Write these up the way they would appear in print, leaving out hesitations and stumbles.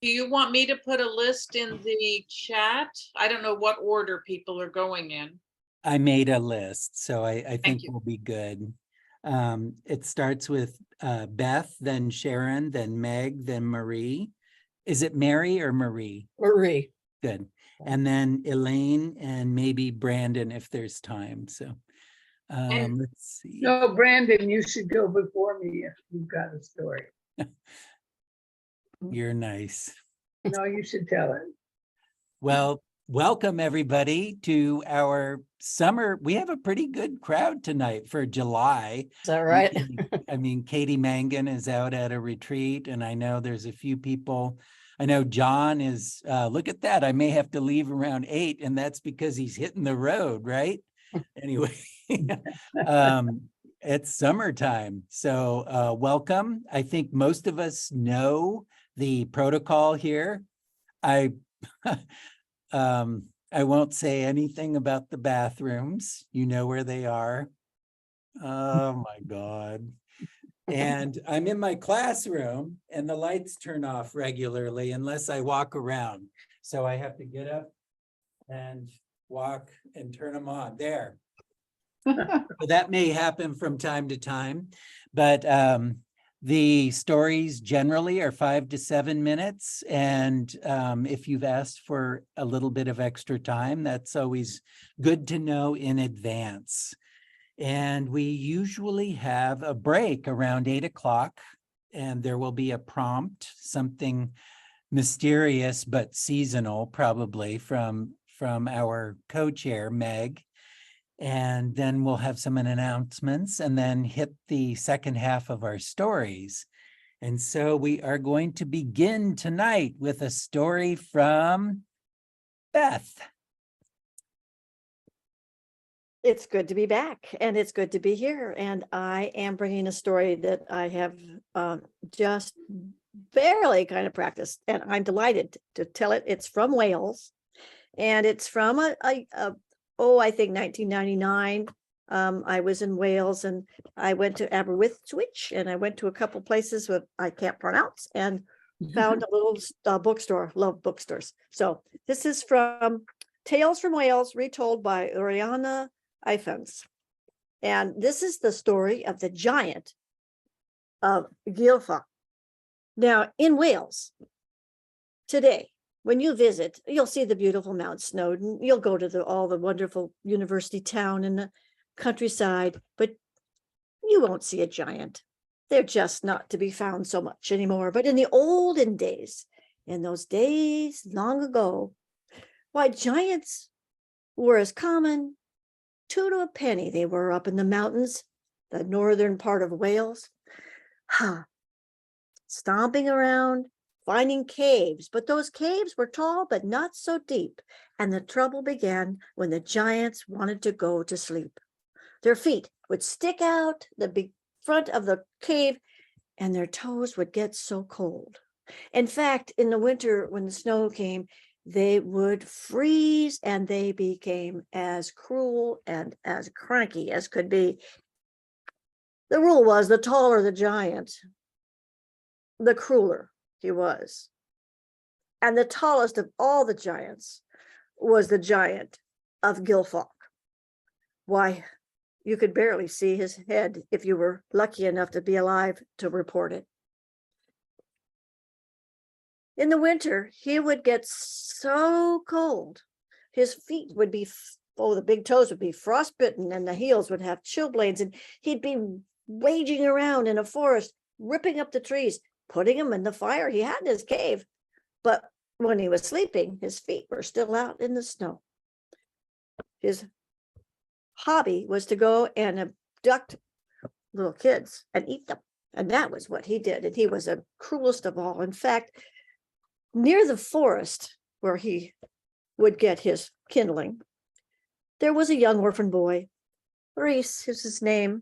Do you want me to put a list in the chat? I don't know what order people are going in. I made a list, so I think you. we'll be good. It starts with Beth, then Sharon, then Meg, then Marie. Is it Mary or Marie? Marie. Good. And then Elaine and maybe Brandon if there's time. So let's see. No, Brandon, you should go before me if you've got a story. You're nice. No, you should tell it. Well, welcome everybody to our summer. We have a pretty good crowd tonight for July. Is that right? I mean, Katie Mangan is out at a retreat, and I know there's a few people. I know John is, look at that. I may have to leave around 8, and that's because he's hitting the road, right? Anyway, it's summertime. So welcome. I think most of us know the protocol here. I won't say anything about the bathrooms. You know where they are. Oh my God. And I'm in my classroom and the lights turn off regularly unless I walk around. So I have to get up and walk and turn them on there. So that may happen from time to time, but the stories generally are 5 to 7 minutes. And if you've asked for a little bit of extra time, that's always good to know in advance. And we usually have a break around 8 o'clock, and there will be a prompt, something mysterious but seasonal, probably from our co-chair, Meg. And then we'll have some announcements and then hit the second half of our stories. And so we are going to begin tonight with a story from Beth. It's good to be back and it's good to be here. And I am bringing a story that I have just barely kind of practiced. And I'm delighted to tell it. It's from Wales. And it's from I think 1999. I was in Wales and I went to Aberystwyth and I went to a couple places that I can't pronounce and found a little bookstore. Love bookstores. So this is from Tales from Wales, retold by Oriana Ifans. And this is the story of the giant of Gilfa. Now in Wales today, when you visit, you'll see the beautiful Mount Snowdon. You'll go to all the wonderful university town in the countryside, but you won't see a giant. They're just not to be found so much anymore. But in the olden days, in those days long ago, why giants were as common, 2 to a penny. They were up in the mountains, the northern part of Wales, stomping around, finding caves, but those caves were tall but not so deep. And the trouble began when the giants wanted to go to sleep. Their feet would stick out the big front of the cave and their toes would get so cold. In fact, in the winter when the snow came, they would freeze and they became as cruel and as cranky as could be. The rule was the taller the giant, the crueler he was. And the tallest of all the giants was the giant of Gilfalk. Why, you could barely see his head if you were lucky enough to be alive to report it. In the winter, he would get so cold. His feet would be, the big toes would be frostbitten and the heels would have chilblains, and he'd be waging around in a forest, ripping up the trees, putting them in the fire he had in his cave. But when he was sleeping, his feet were still out in the snow. His hobby was to go and abduct little kids and eat them. And that was what he did. And he was the cruelest of all. In fact, near the forest where he would get his kindling, there was a young orphan boy. Reese is his name.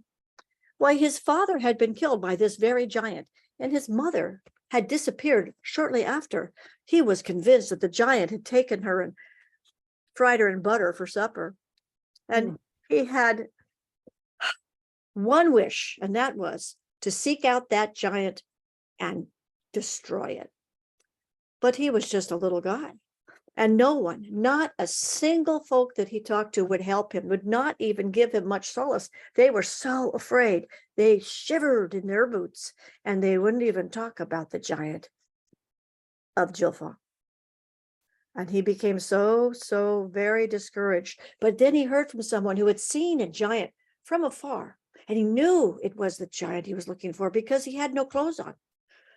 Why, his father had been killed by this very giant, and his mother had disappeared shortly after. He was convinced that the giant had taken her and fried her in butter for supper. And he had one wish, and that was to seek out that giant and destroy it. but he was just a little guy. And no one, not a single folk that he talked to would help him, would not even give him much solace. They were so afraid. They shivered in their boots, and they wouldn't even talk about the giant of Jilfa. And he became so very discouraged. But then he heard from someone who had seen a giant from afar, and he knew it was the giant he was looking for because he had no clothes on.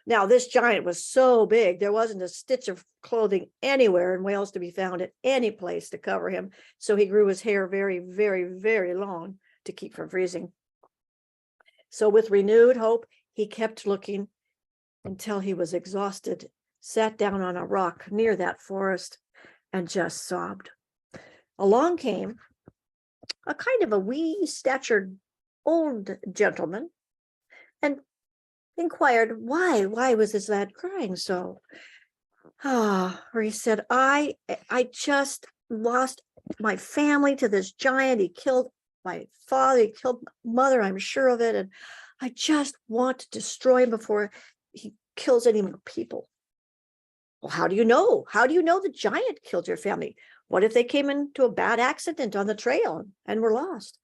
Now, this giant was so big, there wasn't a stitch of clothing anywhere in Wales to be found at any place to cover him. So he grew his hair very long to keep from freezing. So with renewed hope, he kept looking until he was exhausted, sat down on a rock near that forest, and just sobbed. Along came a kind of a wee statured old gentleman and inquired why was this lad crying so? He said, I just lost my family to this giant. He killed my father, he killed my mother, I'm sure of it, and I just want to destroy him before he kills any more people. Well, how do you know? How do you know the giant killed your family? What if they came into a bad accident on the trail and were lost?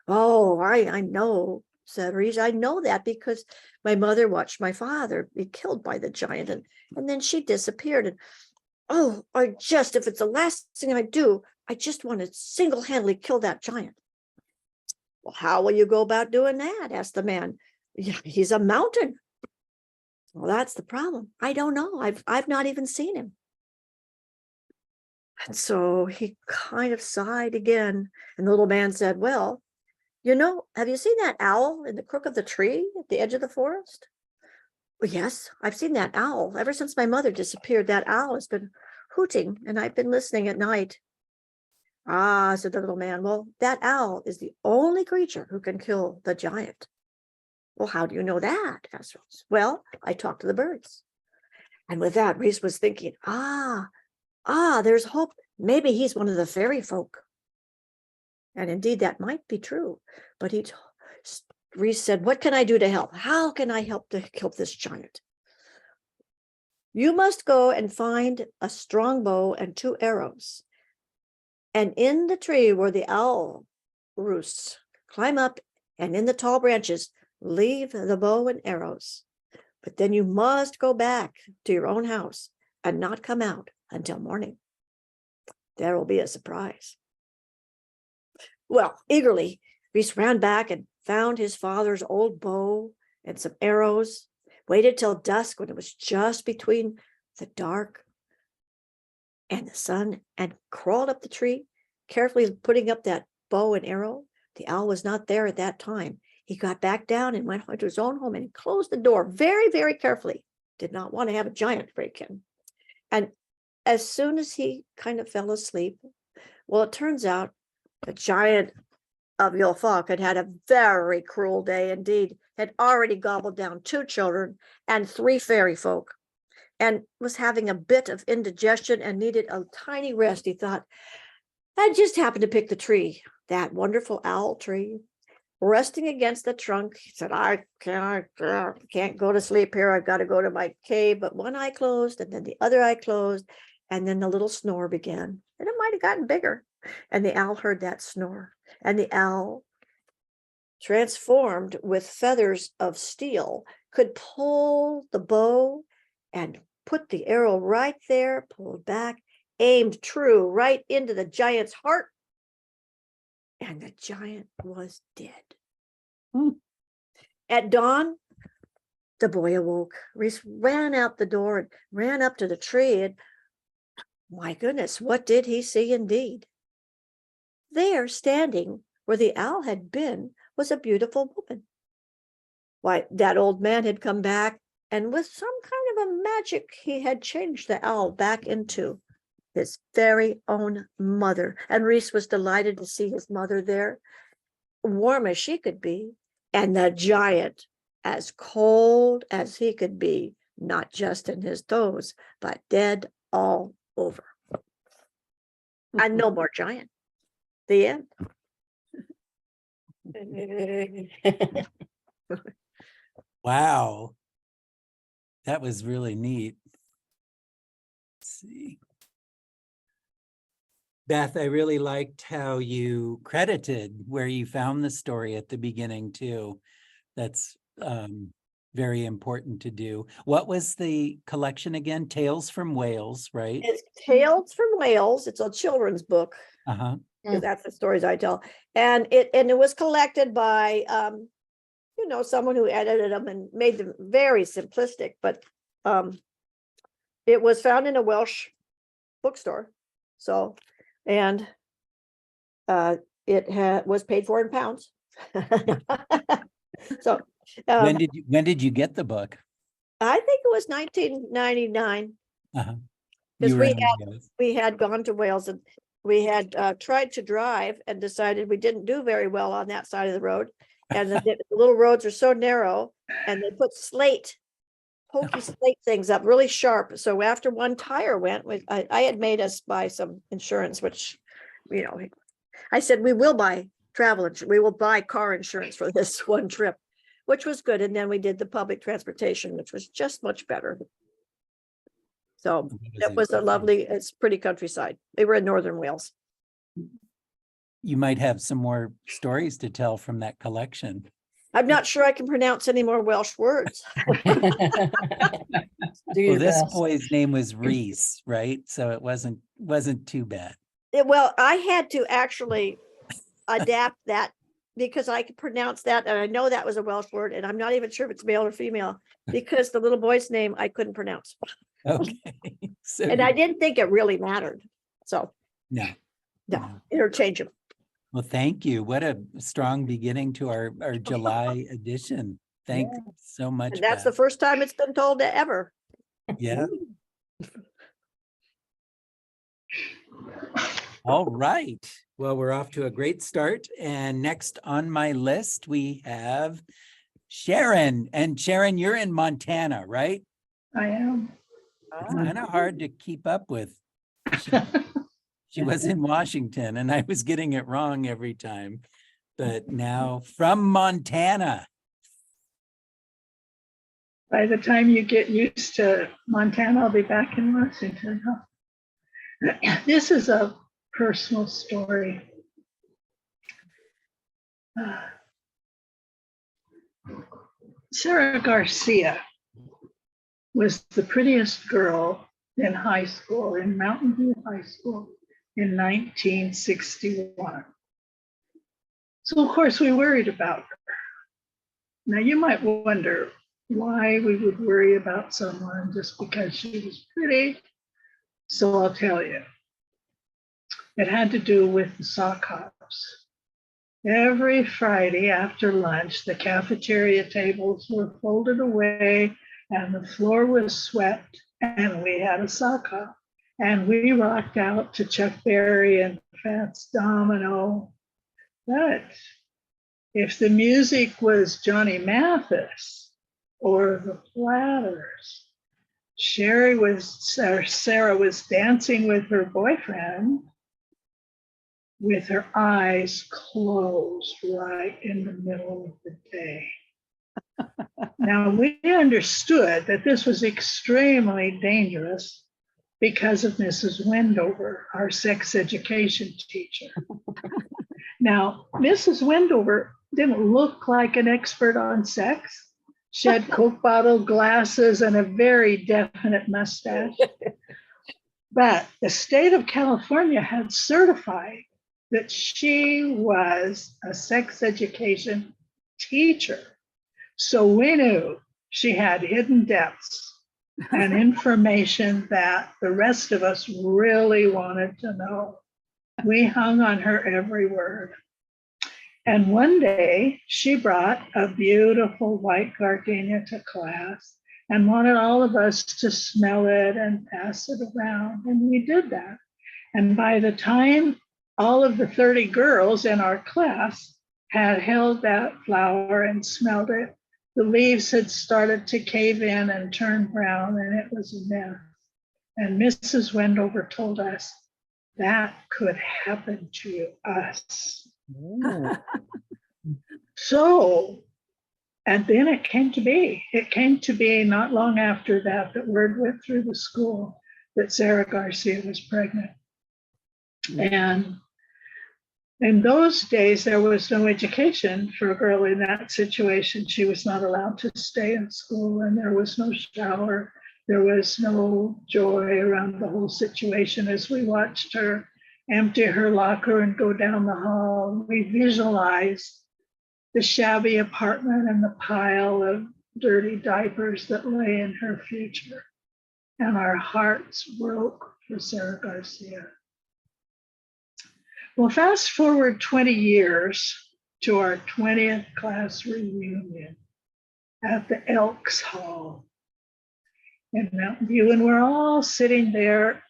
Oh, I know, said Reese. I know that because my mother watched my father be killed by the giant, and then she disappeared. And oh, if it's the last thing I do, I just want to single-handedly kill that giant. Well, how will you go about doing that? Asked the man. Yeah, he's a mountain. Well, that's the problem. I don't know. I've not even seen him. And so he kind of sighed again, and the little man said, well, have you seen that owl in the crook of the tree at the edge of the forest? Well, yes, I've seen that owl. Ever since my mother disappeared, that owl has been hooting, and I've been listening at night. Ah, said the little man. Well, that owl is the only creature who can kill the giant. Well, how do you know that? Asked Reese. Well, I talked to the birds. And with that, Reese was thinking, there's hope. Maybe he's one of the fairy folk. And indeed, that might be true. But Reese said, what can I do to help? How can I help to kill this giant? You must go and find a strong bow and 2 arrows. And in the tree where the owl roosts, climb up, and in the tall branches, leave the bow and arrows. But then you must go back to your own house and not come out until morning. There will be a surprise. Well, eagerly, Reese ran back and found his father's old bow and some arrows, waited till dusk when it was just between the dark and the sun, and crawled up the tree, carefully putting up that bow and arrow. The owl was not there at that time. He got back down and went to his own home and closed the door very carefully. Did not want to have a giant break in. And as soon as he kind of fell asleep, well, it turns out the giant of Yulfok had a very cruel day indeed, had already gobbled down 2 children and 3 fairy folk, and was having a bit of indigestion and needed a tiny rest. He thought, I just happened to pick the tree, that wonderful owl tree, resting against the trunk. He said, I can't go to sleep here. I've got to go to my cave. But one eye closed, and then the other eye closed, and then the little snore began. And it might have gotten bigger. And the owl heard that snore. And the owl, transformed with feathers of steel, could pull the bow and put the arrow right there, pulled back, aimed true right into the giant's heart. And the giant was dead. At dawn, the boy awoke. Reese ran out the door and ran up to the tree, and my goodness, what did he see indeed? There, standing where the owl had been, was a beautiful woman. Why, that old man had come back, and with some kind of a magic, he had changed the owl back into his very own mother. And Reese was delighted to see his mother there, warm as she could be, and the giant as cold as he could be, not just in his toes, but dead all over. And no more giant. The end. Wow. That was really neat. see. Beth, I really liked how you credited where you found the story at the beginning too. That's very important to do. What was the collection again? Tales from Wales, right? It's Tales from Wales. It's a children's book. Uh-huh. 'Cause that's the stories I tell. And it was collected by someone who edited them and made them very simplistic, but it was found in a Welsh bookstore. So, and it was paid for in pounds. So When did you get the book? I think it was 1999. Uh-huh. Because You were in Wales. we had gone to Wales and we had tried to drive and decided we didn't do very well on that side of the road. And the little roads are so narrow, and they put pokey slate things up really sharp. So after one tire went, I had made us buy some insurance, which, I said, we will buy travel insurance. We will buy car insurance for this one trip, which was good. And then we did the public transportation, which was just much better. So it was it's pretty countryside. They were in northern Wales. You might have some more stories to tell from that collection. I'm not sure I can pronounce any more Welsh words. Do Well, your this best. boy's name was Reese, right? So it wasn't too bad. Well, I had to actually adapt that because I could pronounce that. And I know that was a Welsh word, and I'm not even sure if it's male or female because the little boy's name I couldn't pronounce. Okay. So And I didn't think it really mattered. So no. interchangeable. Well, thank you. What a strong beginning to our July edition. Thank you so much. And that's the Beth. first time it's been told to ever. Yeah. All right. Well, we're off to a great start. And next on my list, we have Sharon. And Sharon, you're in Montana, right? I am. It's kind of hard to keep up with. She was in Washington and I was getting it wrong every time. But now from Montana. By the time you get used to Montana, I'll be back in Washington. This is a personal story. Sarah Garcia was the prettiest girl in high school, in Mountain View High School in 1961. So of course we worried about her. Now you might wonder why we would worry about someone just because she was pretty. So I'll tell you. It had to do with the sock hops. Every Friday after lunch, the cafeteria tables were folded away and the floor was swept and we had a sock hop. And we rocked out to Chuck Berry and Fats Domino. But if the music was Johnny Mathis or the Platters, Sarah was dancing with her boyfriend with her eyes closed right in the middle of the day. Now, we understood that this was extremely dangerous because of Mrs. Wendover, our sex education teacher. Now, Mrs. Wendover didn't look like an expert on sex. She had Coke bottle glasses and a very definite mustache. But the state of California had certified that she was a sex education teacher. So we knew she had hidden depths and information that the rest of us really wanted to know. We hung on her every word. And one day she brought a beautiful white gardenia to class and wanted all of us to smell it and pass it around. And we did that. And by the time all of the 30 girls in our class had held that flower and smelled it, the leaves had started to cave in and turn brown, and it was a mess. And Mrs. Wendover told us that could happen to us. So, and then it came to be. It came to be not long after that, that word went through the school that Sarah Garcia was pregnant. And in those days, there was no education for a girl in that situation. She was not allowed to stay in school, and there was no shower. There was no joy around the whole situation. As we watched her empty her locker and go down the hall, we visualized the shabby apartment and the pile of dirty diapers that lay in her future. And our hearts broke for Sarah Garcia. Well, fast forward 20 years to our 20th class reunion at the Elks Hall in Mountain View. And we're all sitting there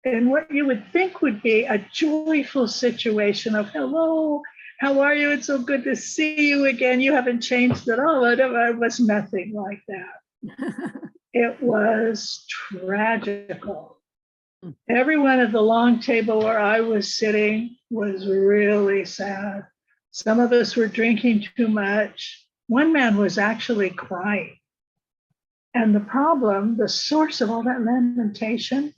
in what you would think would be a joyful situation of, hello, how are you? It's so good to see you again. You haven't changed at all. It was nothing like that. It was tragical. Everyone at the long table where I was sitting was really sad. Some of us were drinking too much. One man was actually crying. And the problem, the source of all that lamentation,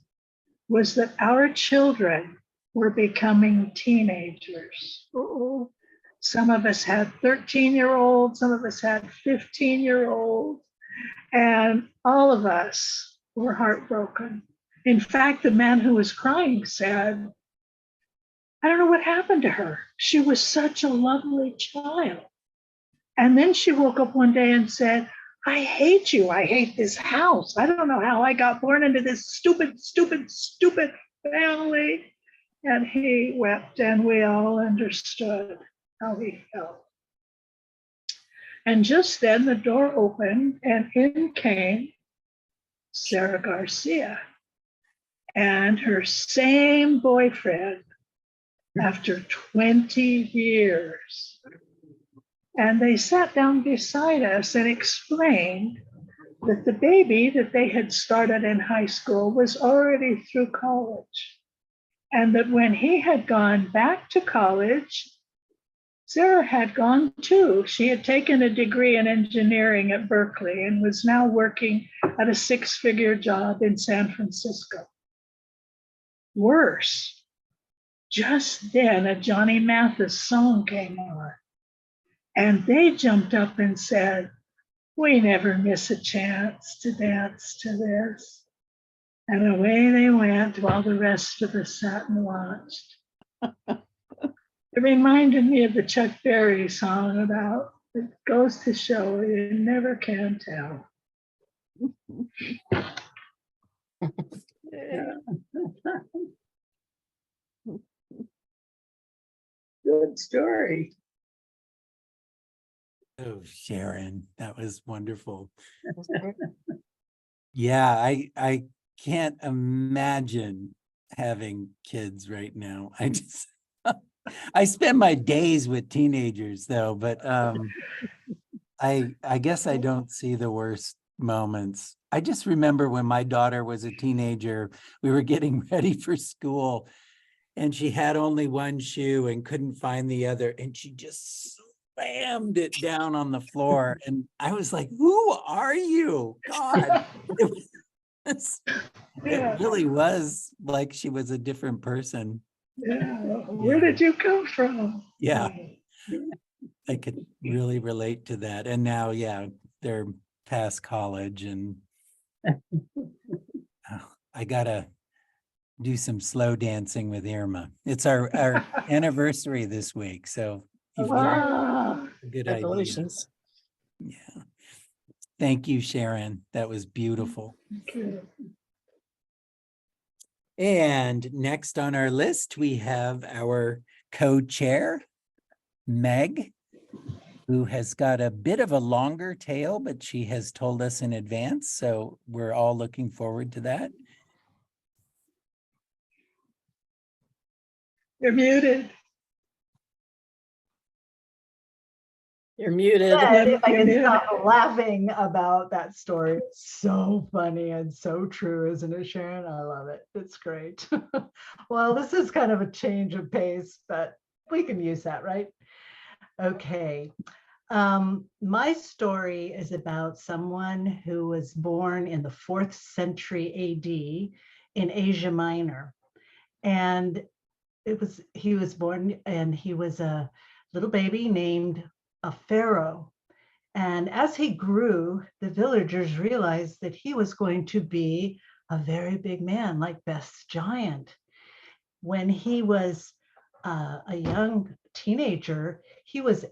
was that our children were becoming teenagers. Uh-oh. Some of us had 13-year-olds, some of us had 15-year-olds, and all of us were heartbroken. In fact, the man who was crying said, I don't know what happened to her. She was such a lovely child. And then she woke up one day and said, I hate you. I hate this house. I don't know how I got born into this stupid family. And he wept, and we all understood how he felt. And just then the door opened, and in came Sarah Garcia and her same boyfriend after 20 years. And they sat down beside us and explained that the baby that they had started in high school was already through college. And that when he had gone back to college, Sarah had gone too. She had taken a degree in engineering at Berkeley and was now working at a 6-figure job in San Francisco. Worse, just then a Johnny Mathis song came on. And they jumped up and said, we never miss a chance to dance to this. And away they went while the rest of us sat and watched. It reminded me of the Chuck Berry song about, it goes to show you never can tell. Yeah. Good story. Oh, Sharon, that was wonderful. Yeah, I can't imagine having kids right now. I spend my days with teenagers though, but I guess I don't see the worst moments. I just remember when my daughter was a teenager, we were getting ready for school and she had only one shoe and couldn't find the other, and she just slammed it down on the floor. And I was like, who are you? God. It really was like she was a different person. Yeah. Where did you come from? Yeah. I could really relate to that. And now, yeah, they're past college, and I gotta do some slow dancing with Irma. It's our anniversary this week, so you've given Wow. a good idea. Congratulations. Yeah. Thank you, Sharon. That was beautiful. Thank you. And next on our list, we have our co-chair, Meg, who has got a bit of a longer tail, but she has told us in advance, so we're all looking forward to that. You're muted. You're muted. Yeah. If I can Yeah. stop laughing about that story. It's so funny and so true, isn't it, Sharon? I love it. It's great. Well, this is kind of a change of pace, but we can use that, right? Okay. My story is about someone who was born in the 4th century AD in Asia Minor. And he was born, and he was a little baby named a Pharaoh. And as he grew, the villagers realized that he was going to be a very big man, like Beth's giant. When he was a young teenager, he was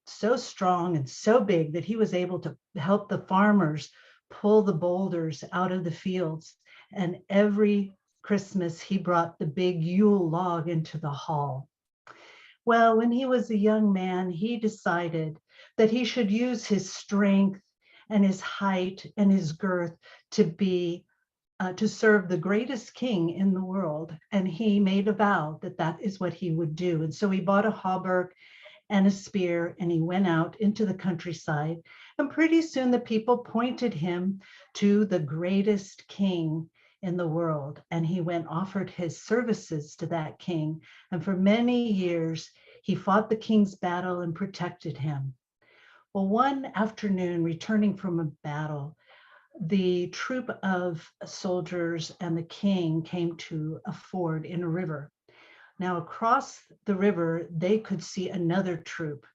so strong and so big that he was able to help the farmers pull the boulders out of the fields. And every Christmas, he brought the big Yule log into the hall. Well, when he was a young man, he decided that he should use his strength and his height and his girth to serve the greatest king in the world. And he made a vow that that is what he would do. And so he bought a hauberk and a spear, and he went out into the countryside. And pretty soon the people pointed him to the greatest king in the world. And he went offered his services to that king. And for many years, he fought the king's battle and protected him. Well, one afternoon, returning from a battle, the troop of soldiers and the king came to a ford in a river. Now, across the river, they could see another troop.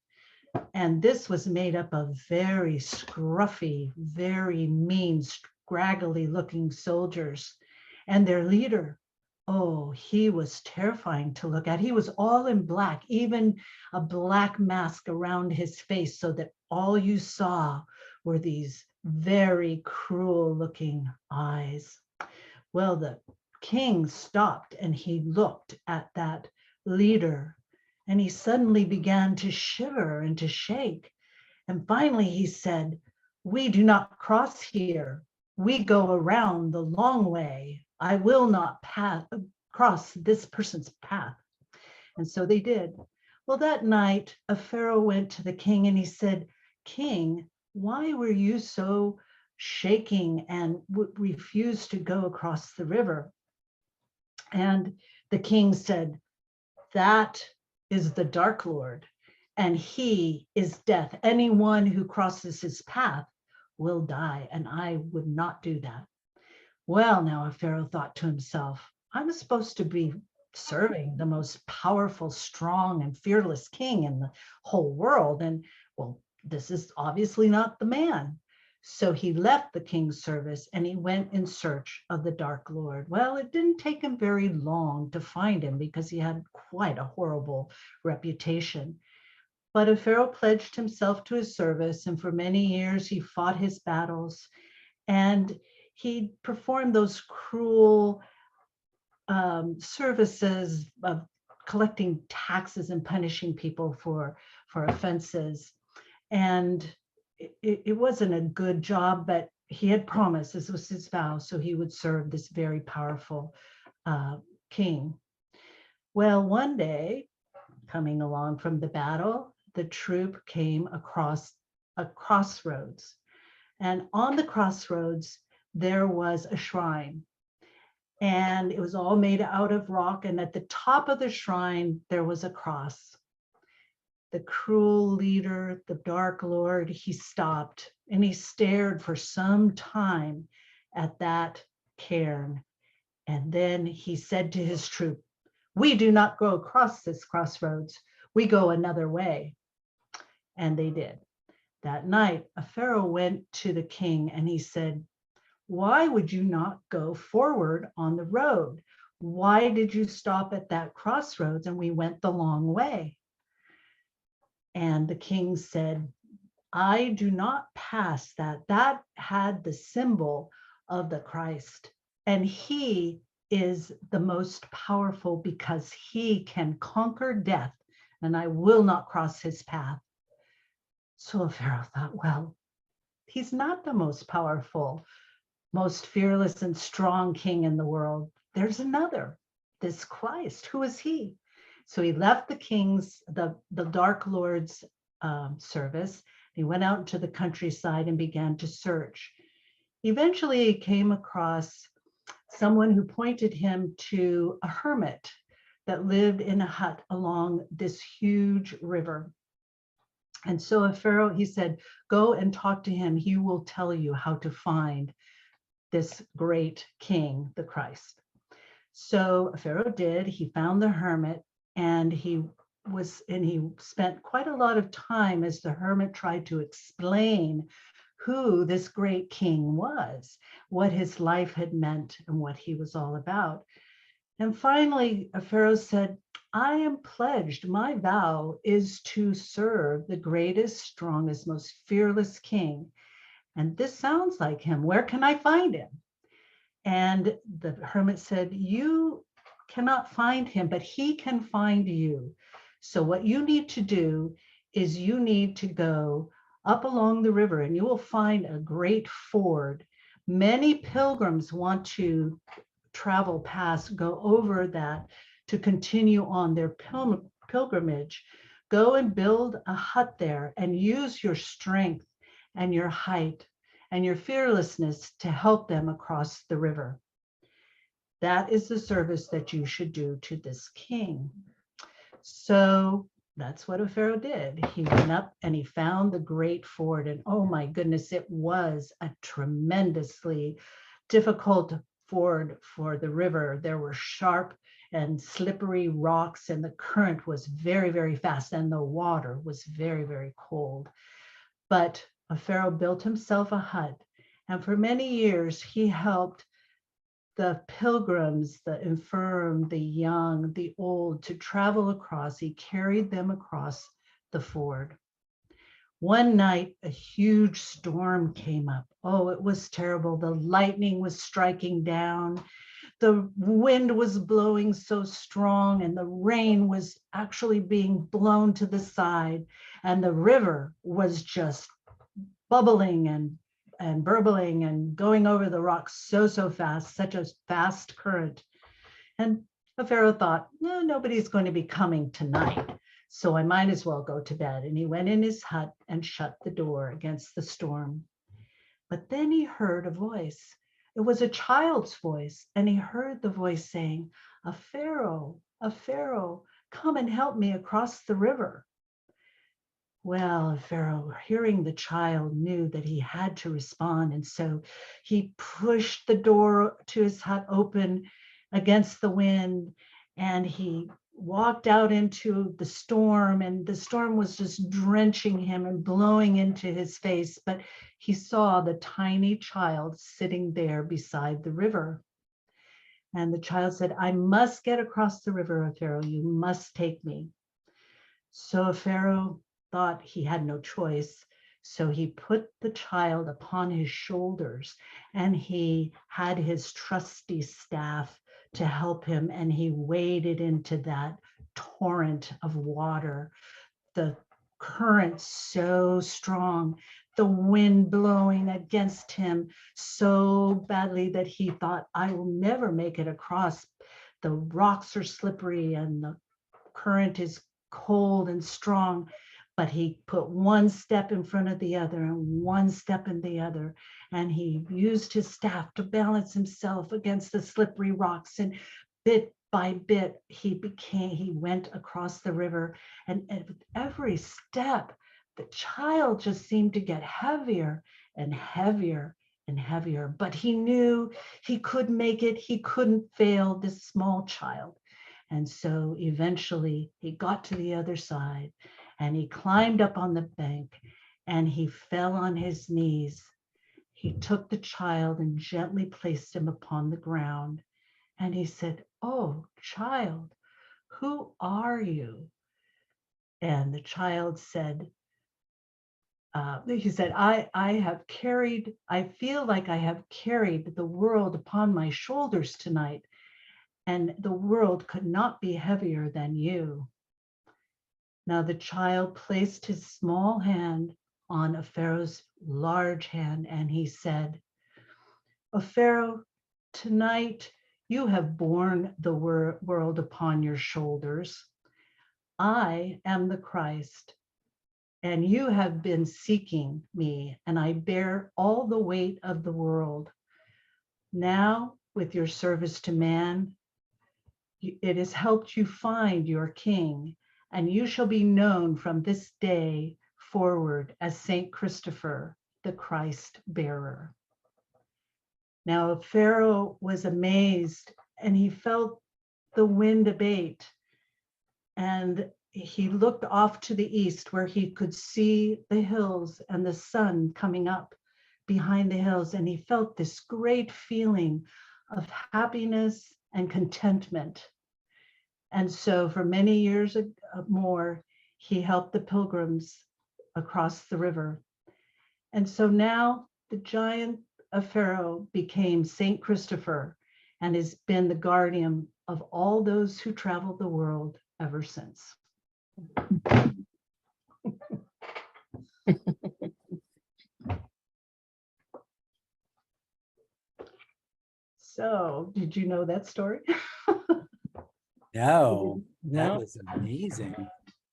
And this was made up of very scruffy, very mean, scraggly looking soldiers. And their leader, oh, he was terrifying to look at. He was all in black, even a black mask around his face, so that all you saw were these very cruel looking eyes. Well, the king stopped and he looked at that leader, and he suddenly began to shiver and to shake. And finally he said, "We do not cross here. We go around the long way. I will not cross this person's path." And so they did. Well, that night, a pharaoh went to the king and he said, "King, why were you so shaking and refused to go across the river?" And the king said, "That is the Dark Lord, and he is death. Anyone who crosses his path will die, and I would not do that." Well, now a pharaoh thought to himself, I'm supposed to be serving the most powerful, strong, and fearless king in the whole world. And well, this is obviously not the man. So he left the king's service and he went in search of the Dark Lord. Well, it didn't take him very long to find him because he had quite a horrible reputation. But a pharaoh pledged himself to his service, and for many years he fought his battles, and he performed those cruel services of collecting taxes and punishing people for offenses. And it wasn't a good job, but he had promised, this was his vow, so he would serve this very powerful king. Well, one day, coming along from the battle, the troop came across a crossroads. And on the crossroads, there was a shrine. And it was all made out of rock. And at the top of the shrine, there was a cross. The cruel leader, the Dark Lord, he stopped and he stared for some time at that cairn. And then he said to his troop, "We do not go across this crossroads. We go another way." And they did. That night, a pharaoh went to the king and he said, "Why would you not go forward on the road? Why did you stop at that crossroads and we went the long way?" And the king said, "I do not pass that. That had the symbol of the Christ. And he is the most powerful because he can conquer death, and I will not cross his path." So Pharaoh thought, well, he's not the most powerful, most fearless and strong king in the world. There's another, this Christ. Who is he? So he left the Dark Lord's service. He went out into the countryside and began to search. Eventually, he came across someone who pointed him to a hermit that lived in a hut along this huge river. And so a pharaoh, he said, "Go and talk to him. He will tell you how to find this great king, the Christ. So Pharaoh did. He found the hermit, and he spent quite a lot of time as the hermit tried to explain who this great king was, what his life had meant, and what he was all about. And finally, Pharaoh said, I am pledged, my vow is to serve the greatest, strongest, most fearless king. And this sounds like him. Where can I find him? And the hermit said, you cannot find him, but he can find you. So what you need to do is you need to go up along the river, and you will find a great ford. Many pilgrims want to travel past, go over that to continue on their pilgrimage. Go and build a hut there and use your strength and your height and your fearlessness to help them across the river. That is the service that you should do to this king. So that's what Pharaoh did. He went up and he found the great ford, and oh my goodness, it was a tremendously difficult ford for the river. There were sharp and slippery rocks, and the current was very, very fast, and the water was very, very cold. But Pharaoh built himself a hut, and for many years he helped the pilgrims, the infirm, the young, the old, to travel across. He carried them across the ford. One night, a huge storm came up. Oh, it was terrible. The lightning was striking down. The wind was blowing so strong, and the rain was actually being blown to the side. And the river was just bubbling and burbling and going over the rocks so fast, such a fast current. And Pharaoh thought, no, nobody's going to be coming tonight, so I might as well go to bed. And he went in his hut and shut the door against the storm. But then he heard a voice. It was a child's voice, and he heard the voice saying, a Pharaoh, come and help me across the river. Well, Pharaoh, hearing the child, knew that he had to respond. And so he pushed the door to his hut open against the wind, and he walked out into the storm, and the storm was just drenching him and blowing into his face. But he saw the tiny child sitting there beside the river. And the child said, I must get across the river, Pharaoh. You must take me. So Pharaoh thought he had no choice. So he put the child upon his shoulders, and he had his trusty staff to help him, and he waded into that torrent of water. The current so strong, the wind blowing against him so badly that he thought, I will never make it across. The rocks are slippery and the current is cold and strong. But he put one step in front of the other and one step in the other. And he used his staff to balance himself against the slippery rocks. And bit by bit, he went across the river. And with every step, the child just seemed to get heavier and heavier and heavier. But he knew he could make it. He couldn't fail this small child. And so eventually he got to the other side, and he climbed up on the bank, and he fell on his knees. He took the child and gently placed him upon the ground. And he said, oh, child, who are you? And the child said, I feel like I have carried the world upon my shoulders tonight, and the world could not be heavier than you. Now the child placed his small hand on Pharaoh's large hand, and he said, Pharaoh, tonight you have borne the world upon your shoulders. I am the Christ, and you have been seeking me, and I bear all the weight of the world. Now, with your service to man, it has helped you find your king, and you shall be known from this day forward as Saint Christopher, the Christ bearer. Now Pharaoh was amazed, and he felt the wind abate, and he looked off to the east where he could see the hills and the sun coming up behind the hills, and he felt this great feeling of happiness and contentment. And so for many years more, he helped the pilgrims across the river. And so now the giant of Pharaoh became Saint Christopher and has been the guardian of all those who traveled the world ever since. So, did you know that story? No, that No. was amazing.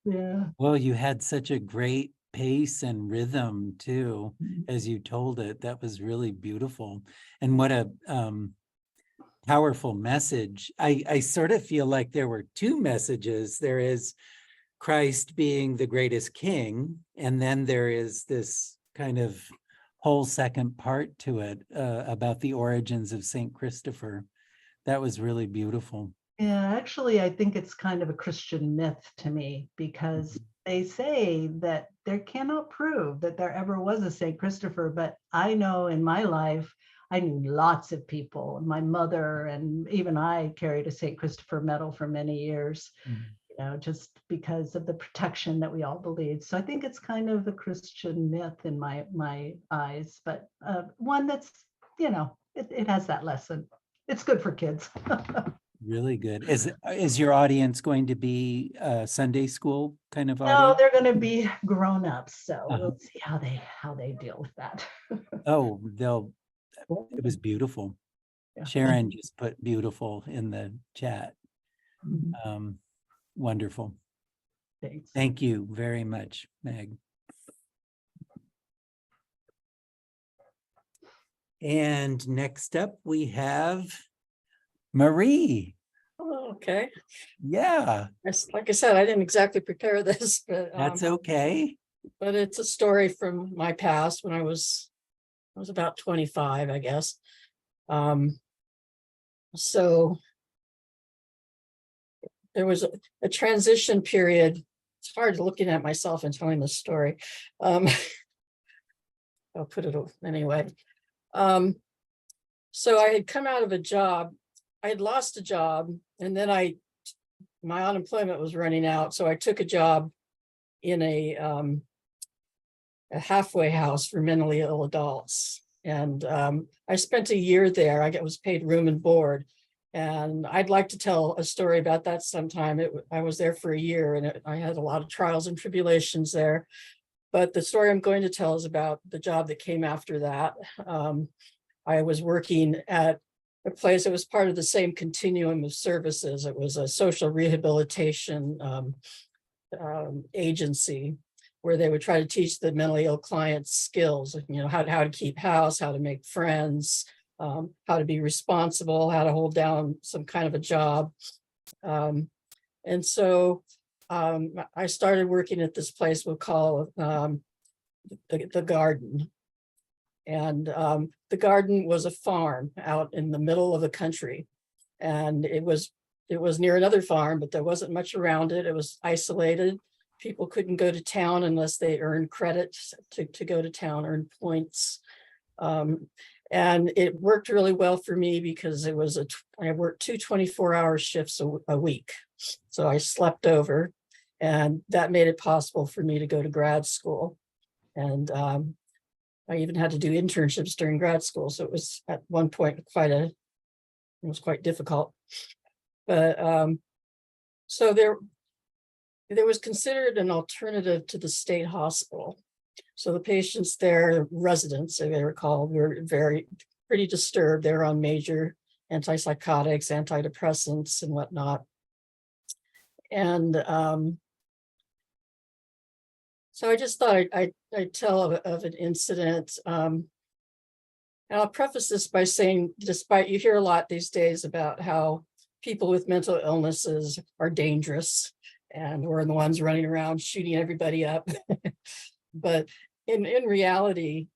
Yeah. Well, you had such a great pace and rhythm too, as you told it. That was really beautiful. And what a powerful message. I sort of feel like there were two messages. There is Christ being the greatest king, and then there is this kind of whole second part to it about the origins of Saint Christopher. That was really beautiful. Yeah, actually, I think it's kind of a Christian myth to me, because they say that they cannot prove that there ever was a Saint Christopher. But I know in my life, I knew lots of people. My mother and even I carried a Saint Christopher medal for many years, just because of the protection that we all believed. So I think it's kind of a Christian myth in my eyes, but one that's, it has that lesson. It's good for kids. Really good. Is your audience going to be Sunday school kind of No, audience? they're going to be grown-ups, so Uh-huh. we'll see how they deal with that. Oh, it was beautiful. Yeah. Sharon just put beautiful in the chat. Mhm. Wonderful. Thanks. Thank you very much, Meg. And next up, we have Marie. Oh, okay. Yeah, Like I said, I didn't exactly prepare this, that's okay. but it's a story from my past when I was about 25, I guess. So there was a transition period. It's hard looking at myself and telling this story. I'll put it anyway. So I had come out of a job. I had lost a job, and then my unemployment was running out. So I took a job in a halfway house for mentally ill adults. And I spent a year there. I was paid room and board. And I'd like to tell a story about that sometime. I was there for a year, and I had a lot of trials and tribulations there. But the story I'm going to tell is about the job that came after that. I was working at a place that was part of the same continuum of services. It was a social rehabilitation agency where they would try to teach the mentally ill clients skills, how to keep house, how to make friends, how to be responsible, how to hold down some kind of a job. And so I started working at this place we'll call the Garden. And the Garden was a farm out in the middle of the country. And it was near another farm, but there wasn't much around it. It was isolated. People couldn't go to town unless they earned credits to go to town, earn points. And it worked really well for me because I worked 2 24-hour shifts a week. So I slept over, and that made it possible for me to go to grad school. And I even had to do internships during grad school. So it was at one point it was quite difficult. But so there was considered an alternative to the state hospital. So the patients there, residents, they were called, were pretty disturbed. They were on major antipsychotics, antidepressants, and whatnot. And so I just thought I'd tell of an incident. And I'll preface this by saying, despite you hear a lot these days about how people with mental illnesses are dangerous and we're the ones running around shooting everybody up. But in reality,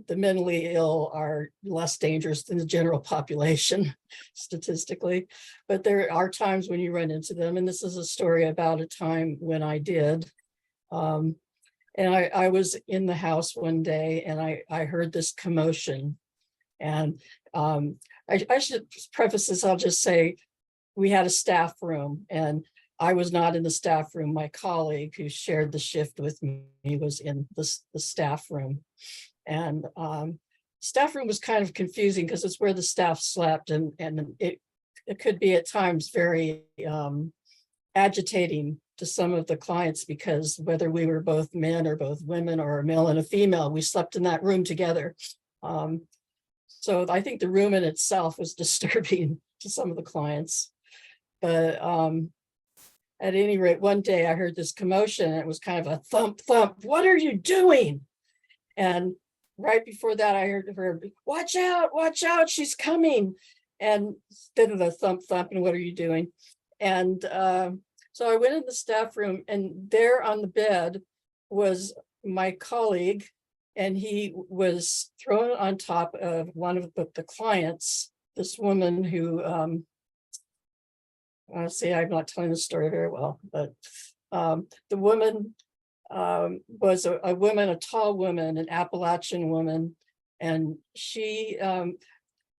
the mentally ill are less dangerous than the general population statistically, but there are times when you run into them. And this is a story about a time when I did. And I was in the house one day and I heard this commotion. And I should preface this, I'll just say, we had a staff room and I was not in the staff room. My colleague who shared the shift with me was in the staff room. And staff room was kind of confusing because it's where the staff slept, and it could be at times very agitating to some of the clients, because whether we were both men or both women or a male and a female, we slept in that room together. So I think the room in itself was disturbing to some of the clients. But at any rate, one day I heard this commotion and it was kind of a thump, thump. What are you doing? And right before that, I heard her, watch out, she's coming. And instead of the thump, thump, and what are you doing? And so I went in the staff room, and there on the bed was my colleague, and he was thrown on top of one of the clients, this woman who, see, I'm not telling the story very well, but the woman was a woman, a tall woman, an Appalachian woman, and she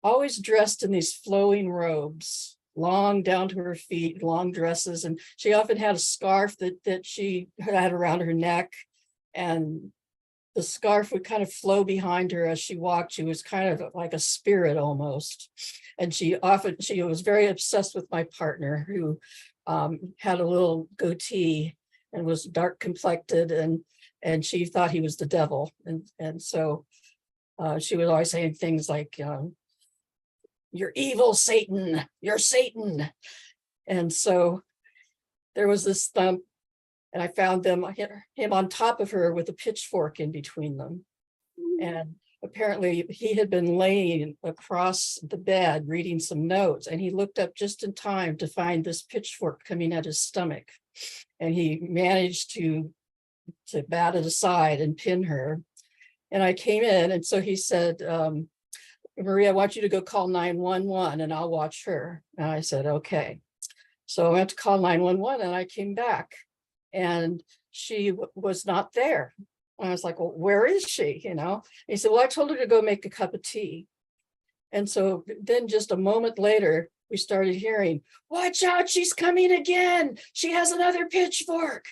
always dressed in these flowing robes, long down to her feet, long dresses, and she often had a scarf that she had around her neck, and the scarf would kind of flow behind her as she walked. She was kind of like a spirit almost. And she was very obsessed with my partner, who had a little goatee and was dark complected, and she thought he was the devil. And so she was always saying things like, you're evil, Satan, you're Satan. And so there was this thump, and I found him on top of her with a pitchfork in between them. And apparently he had been laying across the bed reading some notes, and he looked up just in time to find this pitchfork coming at his stomach. And he managed to bat it aside and pin her. And I came in, and so he said, Maria, I want you to go call 911 and I'll watch her. And I said, okay. So I went to call 911 and I came back and she was not there. And I was like, well, where is she? You know, he said, well, I told her to go make a cup of tea. And so then just a moment later, we started hearing, watch out, she's coming again. She has another pitchfork.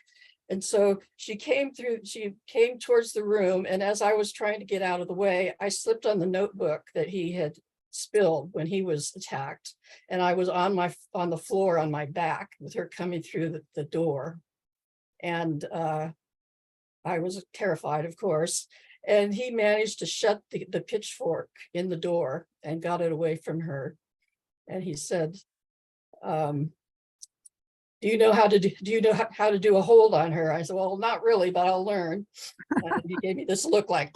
And so she came towards the room. And as I was trying to get out of the way, I slipped on the notebook that he had spilled when he was attacked. And I was on the floor on my back with her coming through the door. And I was terrified, of course. And he managed to shut the pitchfork in the door and got it away from her. And he said, do you know how to do a hold on her? I said, well, not really, but I'll learn. And he gave me this look like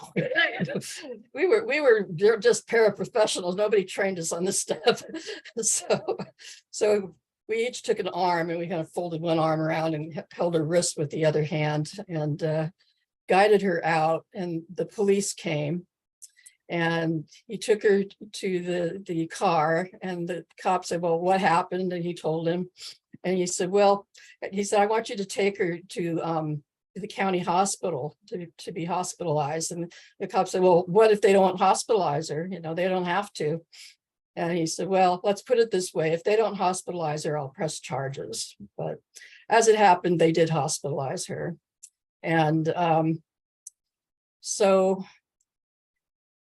we were just paraprofessionals. Nobody trained us on this stuff. So we each took an arm and we kind of folded one arm around and held her wrist with the other hand and guided her out. And the police came and he took her to the car, and the cop said, well, what happened? And he told him. And he said, I want you to take her to the county hospital to be hospitalized. And the cop said, well, what if they don't hospitalize her? You know, they don't have to. And he said, well, let's put it this way. If they don't hospitalize her, I'll press charges. But as it happened, they did hospitalize her. And so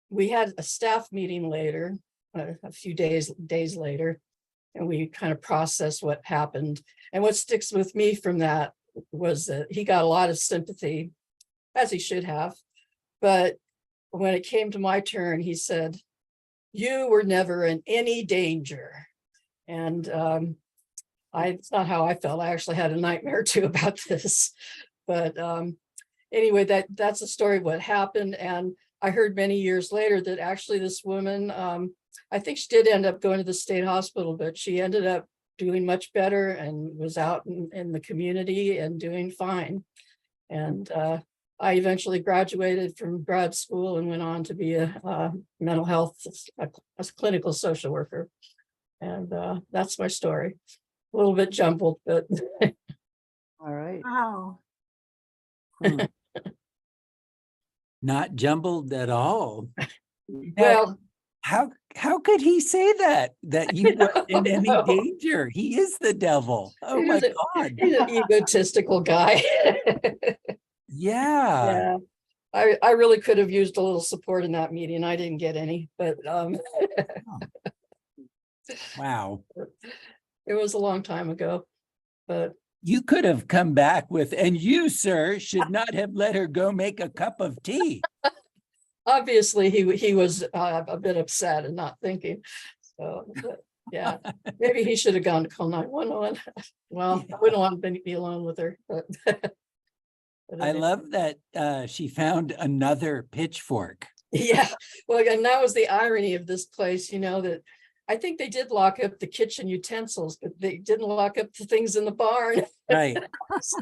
we had a staff meeting later, a few days later, and we kind of processed what happened. And what sticks with me from that was that he got a lot of sympathy, as he should have. But when it came to my turn, he said, you were never in any danger. And it's not how I felt. I actually had a nightmare too about this. But anyway, that's the story of what happened. And I heard many years later that actually this woman, I think she did end up going to the state hospital, but she ended up doing much better and was out in the community and doing fine. And I eventually graduated from grad school and went on to be a mental health, a clinical social worker. And that's my story. A little bit jumbled, but All right. Wow. Hmm. Not jumbled at all. Now, well, how could he say that you weren't in any danger? He is the devil. Oh my God. he's an egotistical guy. Yeah. Yeah. I really could have used a little support in that meeting. I didn't get any, but Wow. it was a long time ago. But You could have come back with, and you, sir, should not have let her go make a cup of tea. obviously he was a bit upset and not thinking. So but, yeah, maybe he should have gone to call 911. Well, I wouldn't want to be alone with her, but, but I anyway. love that she found another pitchfork. Yeah, well, and that was the irony of this place, that I think they did lock up the kitchen utensils, but they didn't lock up the things in the barn. Right.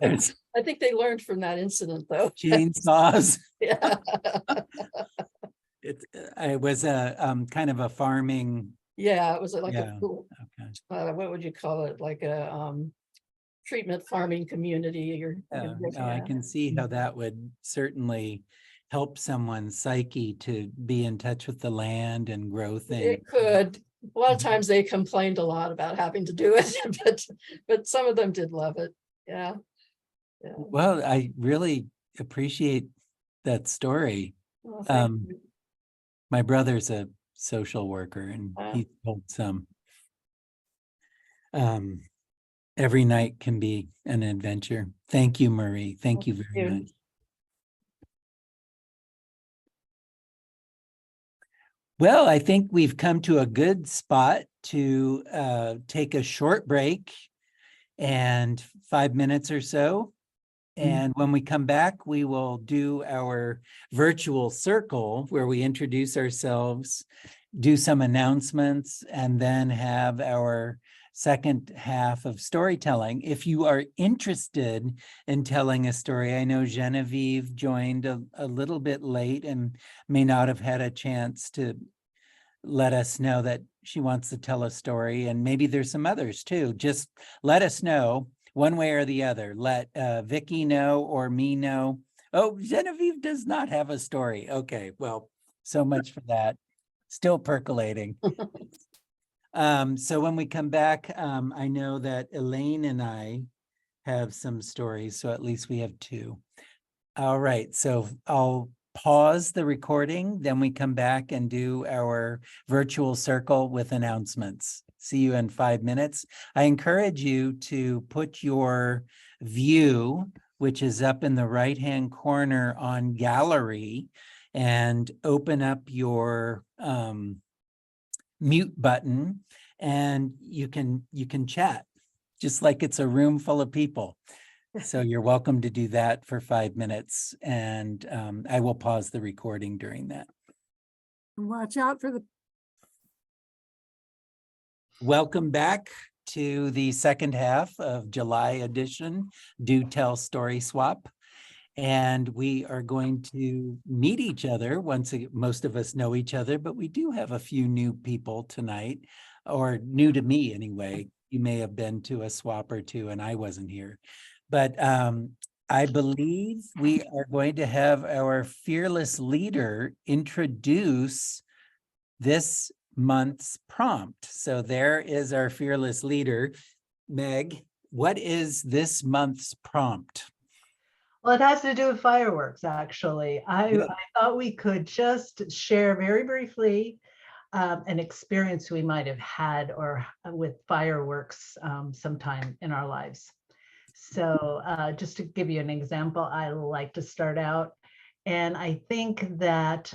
There's I think they learned from that incident, though. chainsaws. Yeah, It was a kind of a farming. yeah, it was like Yeah. Okay. what would you call it? Like a treatment farming community or. No, I can see how that would certainly help someone's psyche to be in touch with the land and grow things. It could. A lot of Mhm. times they complained a lot about having to do it, but some of them did love it. Yeah. Yeah. Well, I really appreciate that story. Well, thank Um, you. My brother's a social worker and he told some. Every night can be an adventure. Thank you, Marie. Thank you very much. Well, I think we've come to a good spot to take a short break and 5 minutes or so. And when we come back, we will do our virtual circle where we introduce ourselves, do some announcements, and then have our second half of storytelling. If you are interested in telling a story, I know Genevieve joined a little bit late and may not have had a chance to let us know that she wants to tell a story, and maybe there's some others too. Just let us know one way or the other. Let Vicky know or me know. Oh, Genevieve does not have a story. Okay, well, so much for that. Still percolating. So when we come back, I know that Elaine and I have some stories, so at least we have two. All right, so I'll pause the recording, then we come back and do our virtual circle with announcements. See you in 5 minutes. I encourage you to put your view, which is up in the right-hand corner on gallery, and open up your mute button, and you can chat just like it's a room full of people. So you're welcome to do that for 5 minutes, and I will pause the recording during that. Watch out for the. Welcome back to the second half of July edition, Do Tell Story Swap. And we are going to meet each other once again. Most of us know each other, but we do have a few new people tonight, or new to me anyway. You may have been to a swap or two and I wasn't here. But I believe we are going to have our fearless leader introduce this month's prompt. So there is our fearless leader. Meg, what is this month's prompt? Well, it has to do with fireworks, actually. I thought we could just share very briefly an experience we might have had or with fireworks sometime in our lives. So just to give you an example, I like to start out. And I think that,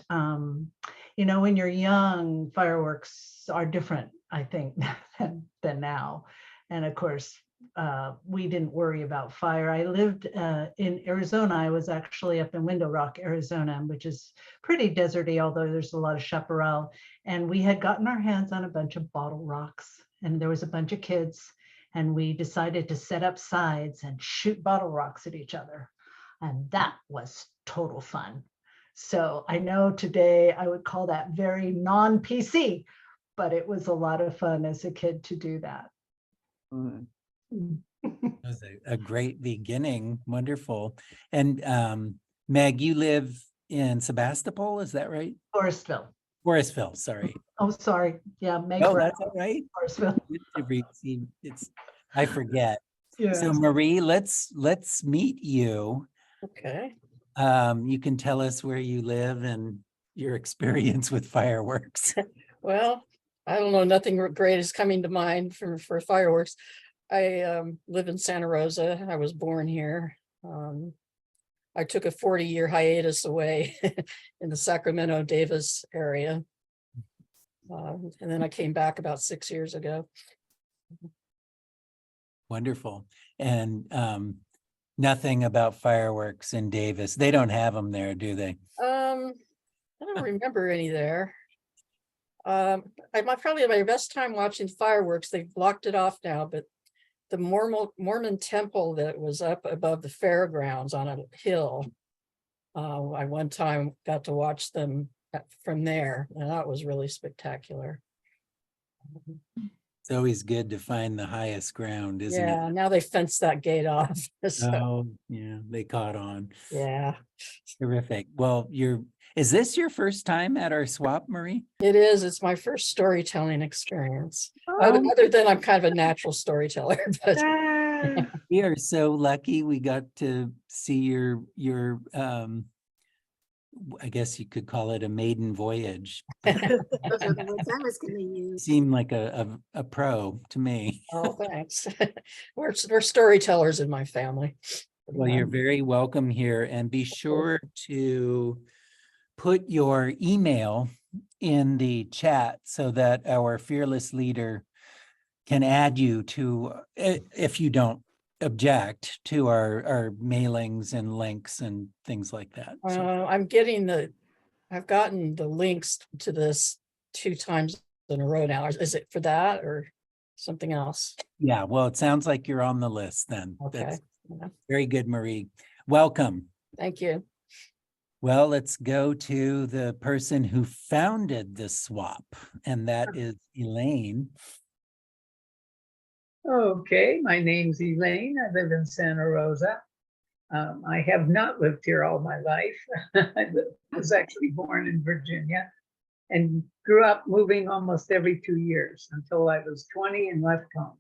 when you're young, fireworks are different, I think, than now. And of course, we didn't worry about fire. I lived in Arizona. I was actually up in Window Rock, Arizona, which is pretty deserty, although there's a lot of chaparral. And we had gotten our hands on a bunch of bottle rocks, and there was a bunch of kids, and we decided to set up sides and shoot bottle rocks at each other. And that was total fun. So I know today I would call that very non-PC, but it was a lot of fun as a kid to do that. That was a great beginning. Wonderful. And Meg, you live in Sebastopol, is that right? Forestville. Forestville, sorry. Oh, sorry. Yeah, Meg No, Brown, that's all right. Forestville. I forget. Yeah. So Marie, let's meet you. Okay. You can tell us where you live and your experience with fireworks. Well, I don't know, nothing great is coming to mind for fireworks. I live in Santa Rosa. I was born here. I took a 40-year hiatus away in the Sacramento Davis area. And then I came back about 6 years ago. Wonderful. And nothing about fireworks in Davis. They don't have them there, do they? I don't remember any there. Probably my best time watching fireworks. They've blocked it off now, but the Mormon temple that was up above the fairgrounds on a hill, I one time got to watch them from there, and that was really spectacular. It's always good to find the highest ground, isn't it? Yeah, now they fenced that gate off. So, Oh, yeah, they caught on. yeah, Terrific. Well, is this your first time at our swap, Marie? it is. It's my first storytelling experience. Other than I'm kind of a natural storyteller, but We are so lucky we got to see your I guess you could call it a maiden voyage. Those are the words I was gonna use. Seemed like a pro to me. oh, thanks. We're storytellers in my family. Well, you're very welcome here, and be sure to put your email in the chat so that our fearless leader can add you to, if you don't object, to our mailings and links and things like that. So, I've gotten the links to this 2 times in a row now. Is it for that or something else? yeah, well, it sounds like you're on the list then. Okay. That's Yeah. very good, Marie. Welcome. Thank you. Well, let's go to the person who founded the swap, and that is Elaine. Okay, my name's Elaine. I live in Santa Rosa. I have not lived here all my life. I was actually born in Virginia and grew up moving almost every 2 years until I was 20 and left home.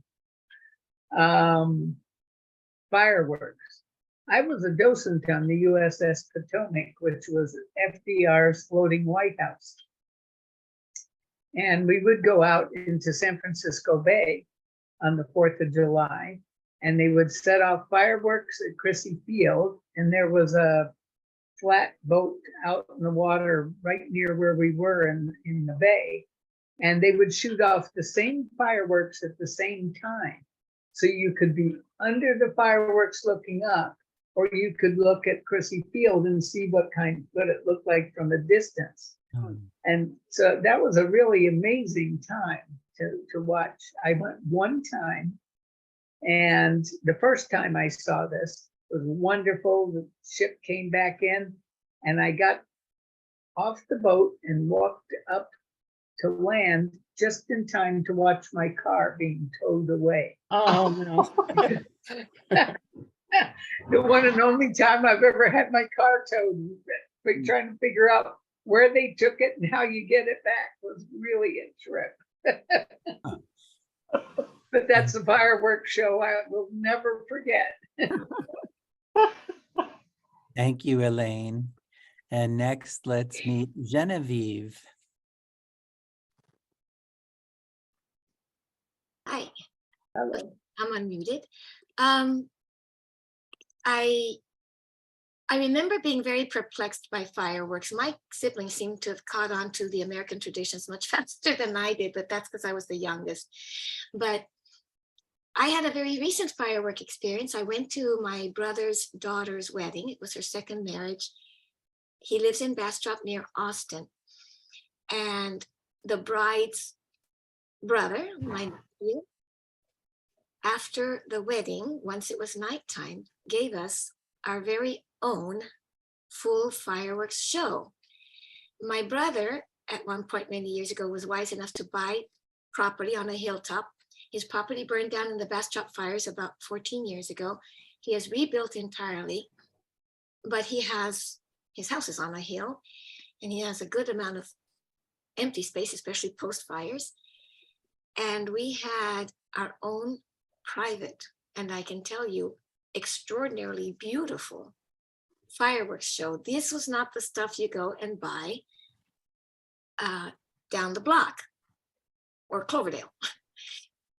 Fireworks. I was a docent on the USS Potomac, which was FDR's floating White House. And we would go out into San Francisco Bay on the 4th of July, and they would set off fireworks at Crissy Field, and there was a flat boat out in the water right near where we were in the bay, and they would shoot off the same fireworks at the same time. So you could be under the fireworks looking up, or you could look at Crissy Field and see what it looked like from a distance. And so that was a really amazing time to watch. I went one time, and the first time I saw this was wonderful. The ship came back in, and I got off the boat and walked up to land just in time to watch my car being towed away. Oh, no. The one and only time I've ever had my car towed, but trying to figure out where they took it and how you get it back was really a trip. But that's a fireworks show I will never forget. Thank you, Elaine. And next, let's meet Genevieve. Hi, Hello. I'm unmuted. I remember being very perplexed by fireworks. My siblings seem to have caught on to the American traditions much faster than I did, but that's because I was the youngest. But I had a very recent firework experience. I went to my brother's daughter's wedding. It was her second marriage. He lives in Bastrop near Austin. And the bride's brother, my nephew, after the wedding, once it was nighttime, gave us our very own full fireworks show. My brother, at one point many years ago, was wise enough to buy property on a hilltop. His property burned down in the Bastrop fires about 14 years ago. He has rebuilt entirely, but his house is on a hill, and he has a good amount of empty space, especially post fires. And we had our own private, and I can tell you, extraordinarily beautiful fireworks show. This was not the stuff you go and buy down the block or Cloverdale.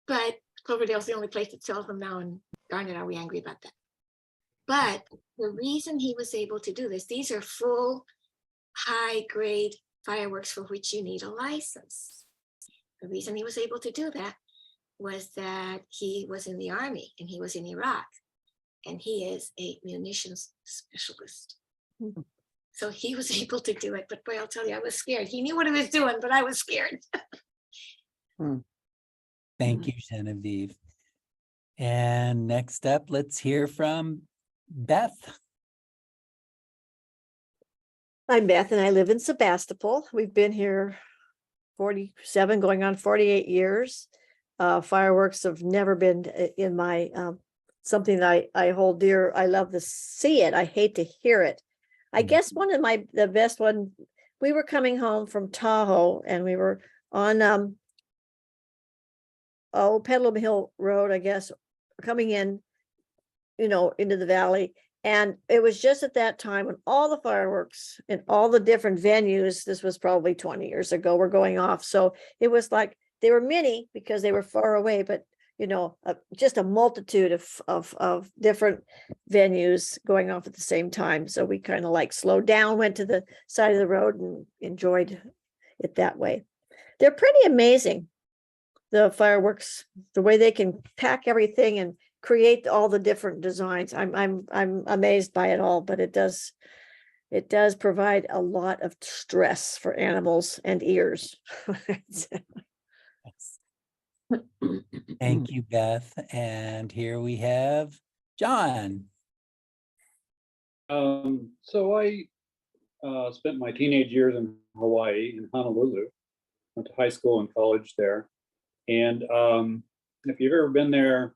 But Cloverdale's the only place that sells them now, and darn it, are we angry about that? But the reason he was able to do this, these are full high grade fireworks for which you need a license. The reason he was able to do that was that he was in the army and he was in Iraq, and he is a munitions specialist. So he was able to do it, but boy, I'll tell you, I was scared. He knew what he was doing, but I was scared. Thank you, Genevieve. And next up, let's hear from Beth. I'm Beth and I live in Sebastopol. We've been here 47, going on 48 years. Fireworks have never been in my, something that I hold dear. I love to see it. I hate to hear it. I guess one of the best one, we were coming home from Tahoe and we were on, Petaluma Hill Road, I guess, coming in, into the valley. And it was just at that time when all the fireworks and all the different venues, this was probably 20 years ago, were going off. So it was like, they were many because they were far away, but just a multitude of different venues going off at the same time. So we kind of like slowed down, went to the side of the road and enjoyed it that way. They're pretty amazing, the fireworks, the way they can pack everything and create all the different designs. I'm amazed by it all, but it does provide a lot of stress for animals and ears. Thank you, Beth. And here we have John. So I spent my teenage years in Hawaii, in Honolulu. Went to high school and college there. And if you've ever been there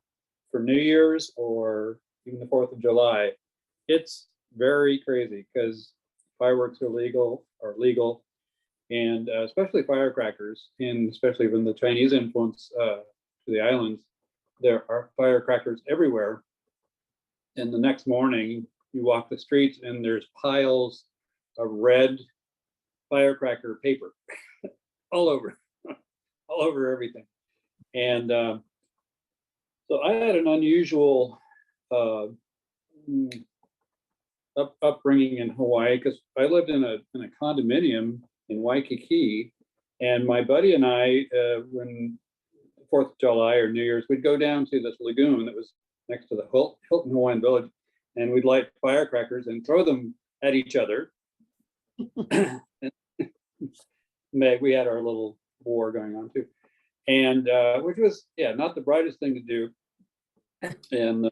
for New Year's or even the 4th of July, it's very crazy because fireworks are legal, and especially firecrackers, and especially when the Chinese influence to the islands, there are firecrackers everywhere. And the next morning, you walk the streets and there's piles of red firecracker paper all over everything. And so I had an unusual upbringing in Hawaii because I lived in a condominium in Waikiki, and my buddy and I, when 4th of July or New Year's, we'd go down to this lagoon that was next to the Hilton Hawaiian Village, and we'd light firecrackers and throw them at each other. We had our little war going on too, and which was not the brightest thing to do. And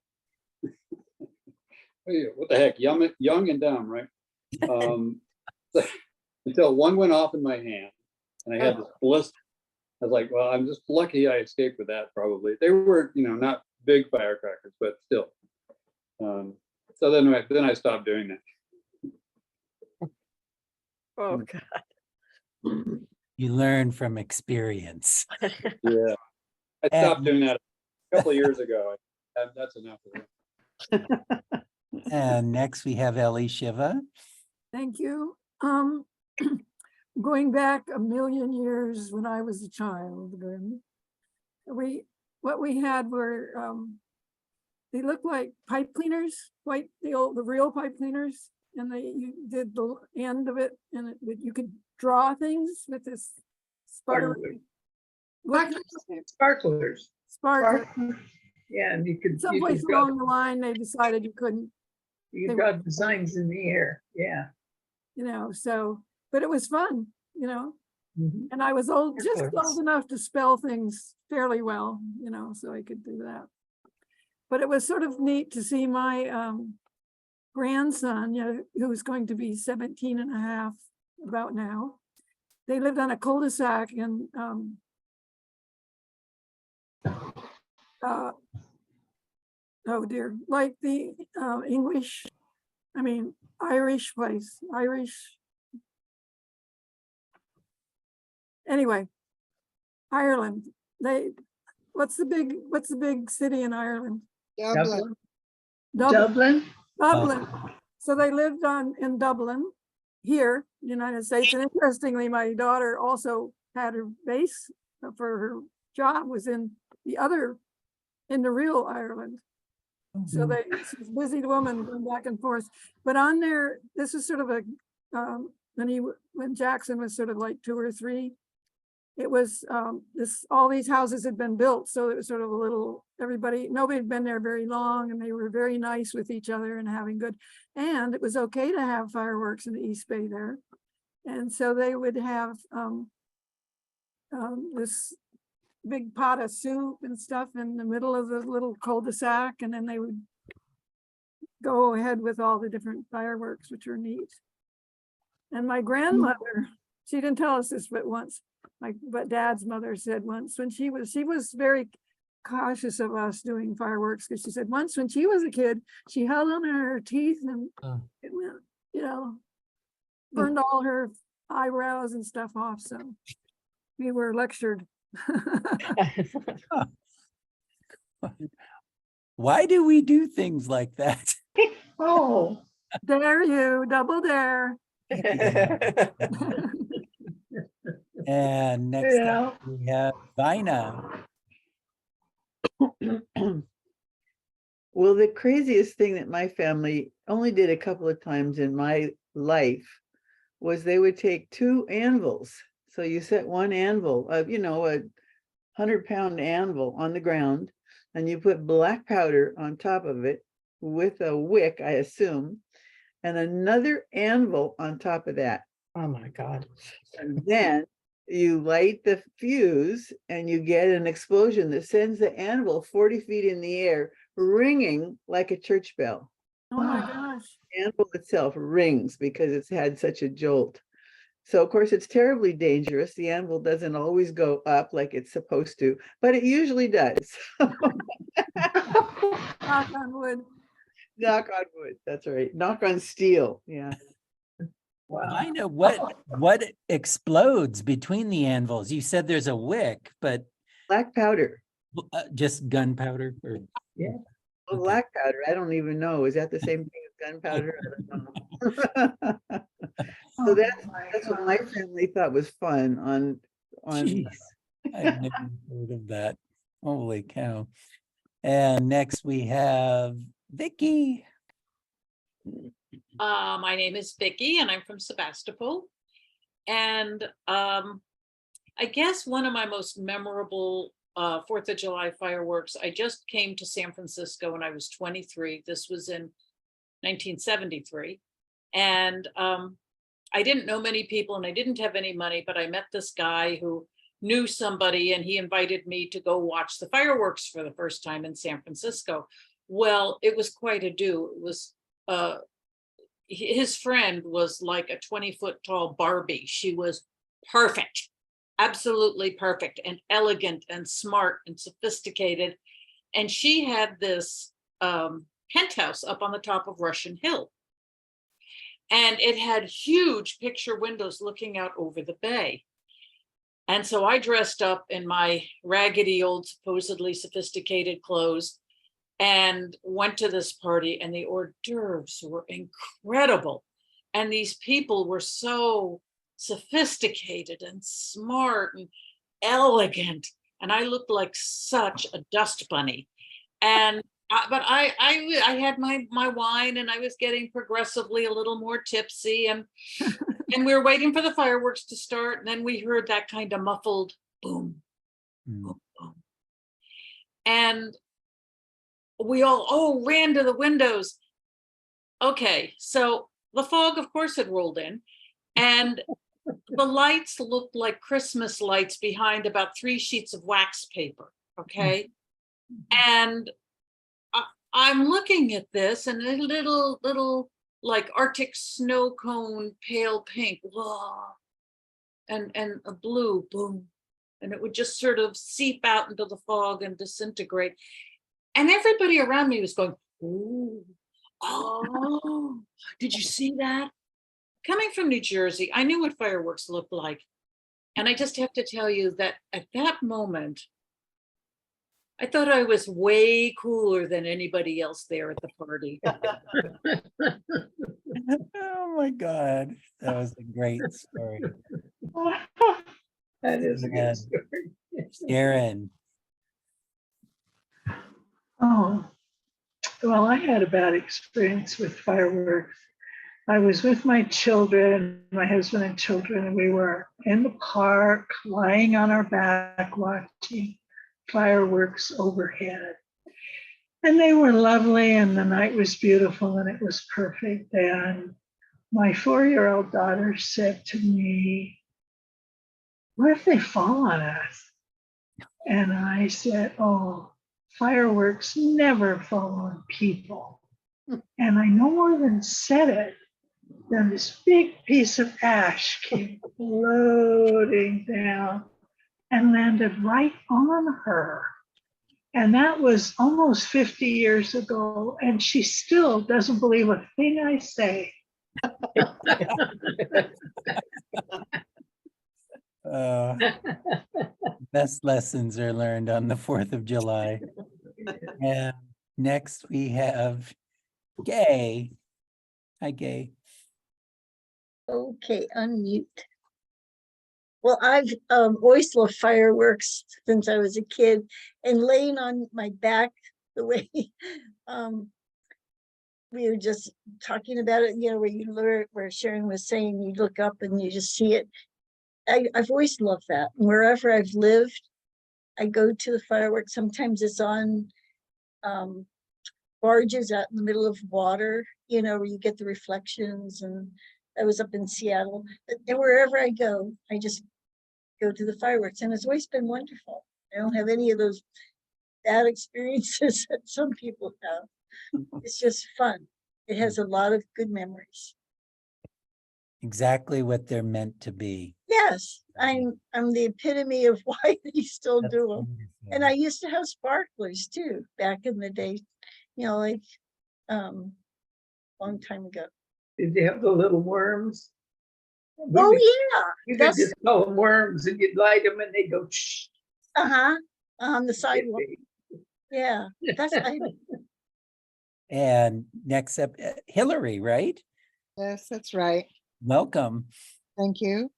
what the heck, young and dumb, right? Until one went off in my hand, and I had this blister. I was like, well, I'm just lucky I escaped with that. Probably they were, not big firecrackers, but still. So then I stopped doing that. Oh God. You learn from experience. Yeah, I stopped doing that a couple of years ago. That's enough of it. And next we have Ellie Shiva. Thank you. Going back a million years when I was a child, what we had were they looked like pipe cleaners, the real pipe cleaners, and you did the end of it, and you could draw things with this sparklers. Sparklers. Yeah, and you could along the line they decided you couldn't. You draw designs in the air. Yeah. But it was fun, Mhm. and I was old enough to spell things fairly well, so I could do that. But it was sort of neat to see my grandson, who's going to be 17 and a half about now. They lived on a cul-de-sac in oh dear, like the Irish place, anyway, Ireland. What's the big city in Ireland? Dublin. Dublin? Dublin. So they lived in Dublin, here, United States. And interestingly, my daughter also had her base for her job was in the real Ireland. So she's a busy woman going back and forth. But on there, this is sort of a, when Jackson was sort of like 2 or 3, it was all these houses had been built. So it was sort of a little, nobody had been there very long, and they were very nice with each other and having good, and it was okay to have fireworks in the East Bay there. And so they would have this big pot of soup and stuff in the middle of the little cul-de-sac, and then they would go ahead with all the different fireworks, which are neat. And my grandmother, she didn't tell us this but once, but Dad's mother said once, when she was very cautious of us doing fireworks, because she said once when she was a kid, she held on to her teeth and it went, burned all her eyebrows and stuff off. So we were lectured. Why do we do things like that? Oh, Dare you, double dare. And next yeah. up we have Vina. Well, the craziest thing that my family only did a couple of times in my life was they would take 2 anvils. So you set one anvil, a 100-pound anvil on the ground, and you put black powder on top of it with a wick, I assume, and another anvil on top of that. Oh my God. And then you light the fuse and you get an explosion that sends the anvil 40 feet in the air, ringing like a church bell. Oh my gosh. The anvil itself rings because it's had such a jolt. So of course it's terribly dangerous. The anvil doesn't always go up like it's supposed to, but it usually does. Knock on wood. Knock on wood, that's right. Knock on steel, yeah. Wow. Vina, what explodes between the anvils? You said there's a wick, but Black powder. just gunpowder? Or... Yeah. Well, Okay. black powder, I don't even know. Is that the same thing as gunpowder? I don't know. So Oh that's what my family thought was fun on Jeez, I've never heard of that. Holy cow. And next we have Vicky. My name is Vicky and I'm from Sebastopol. And I guess one of my most memorable 4th of July fireworks, I just came to San Francisco when I was 23. This was in 1973. And I didn't know many people and I didn't have any money, but I met this guy who knew somebody and he invited me to go watch the fireworks for the first time in San Francisco. Well, it was quite a do. It was his friend was like a 20-foot tall Barbie. She was perfect, absolutely perfect and elegant and smart and sophisticated. And she had this penthouse up on the top of Russian Hill. And it had huge picture windows looking out over the bay. And so I dressed up in my raggedy old, supposedly sophisticated clothes and went to this party, and the hors d'oeuvres were incredible. And these people were so sophisticated and smart and elegant. And I looked like such a dust bunny. And but I had my wine and I was getting progressively a little more tipsy, and we were waiting for the fireworks to start. And then we heard that kind of muffled boom, boom, boom. And we all ran to the windows. Okay, so the fog, of course, had rolled in, and the lights looked like Christmas lights behind about 3 sheets of wax paper. Okay, and I'm looking at this and a little like Arctic snow cone, pale pink, whoa, and a blue, boom. And it would just sort of seep out into the fog and disintegrate. And everybody around me was going, ooh, oh, did you see that? Coming from New Jersey, I knew what fireworks looked like. And I just have to tell you that at that moment, I thought I was way cooler than anybody else there at the party. Oh my God, that was a great story. That is a Yeah. good story. Sharon, Oh, well, I had a bad experience with fireworks. I was with my children, my husband and children, and we were in the park, lying on our back, watching fireworks overhead. And they were lovely, and the night was beautiful, and it was perfect. And my 4-year-old daughter said to me, what if they fall on us? And I said, oh, fireworks never fall on people. And I no more than said it, then this big piece of ash came floating down and landed right on her. And that was almost 50 years ago. And she still doesn't believe a thing I say. best lessons are learned on the 4th of July. And next we have Gay. Hi, Gay. Okay, unmute. Well, I've always loved fireworks since I was a kid, and laying on my back the way we were just talking about it, where you learn, where Sharon was saying you look up and you just see it. I've always loved that. Wherever I've lived, I go to the fireworks. Sometimes it's on barges out in the middle of water, where you get the reflections. And I was up in Seattle, and wherever I go, I just go to the fireworks, and it's always been wonderful. I don't have any of those bad experiences that some people have. It's just fun. It has a lot of good memories. Exactly what they're meant to be. Yes, I'm the epitome of why they still That's do them. wonderful. And I used to have sparklers too back in the day, like long time ago. Did you have the little worms? Oh yeah, You could that's just call them worms and you'd light them and they go shh. on the sidewalk. Yeah, that's And next up, Hillary, right? Yes, that's right. Welcome. Thank you.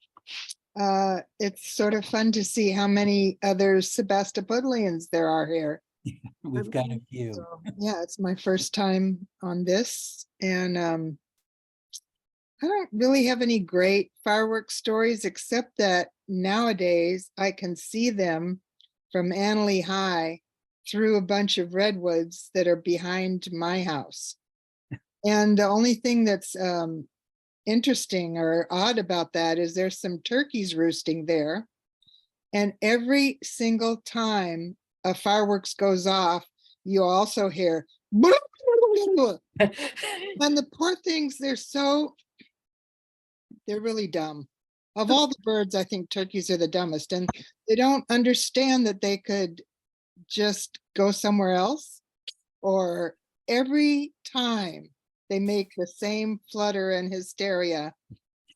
It's sort of fun to see how many other Sebastopolians there are here. We've got a few. So, yeah, it's my first time on this, and I don't really have any great fireworks stories, except that nowadays I can see them from Annalee High through a bunch of redwoods that are behind my house. And the only thing that's interesting or odd about that is there's some turkeys roosting there. And every single time a fireworks goes off, you also hear, and the poor things, they're really dumb. Of all the birds, I think turkeys are the dumbest, and they don't understand that they could just go somewhere else. Or every time they make the same flutter and hysteria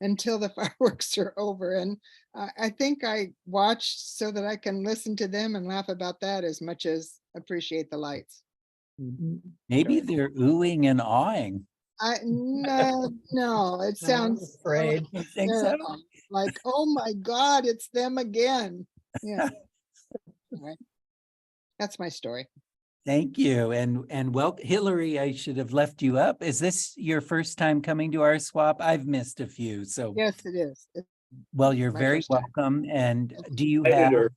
until the fireworks are over. And I think I watch so that I can listen to them and laugh about that as much as appreciate the lights. Maybe they're oohing and awing. No, it sounds afraid. You think so? like, oh my God, it's them again. Yeah. All right. That's my story. Thank you. And well, Hillary, I should have left you up. Is this your first time coming to our swap? I've missed a few. So Yes, it is. well, you're my very first time. welcome. And do you have? Editor.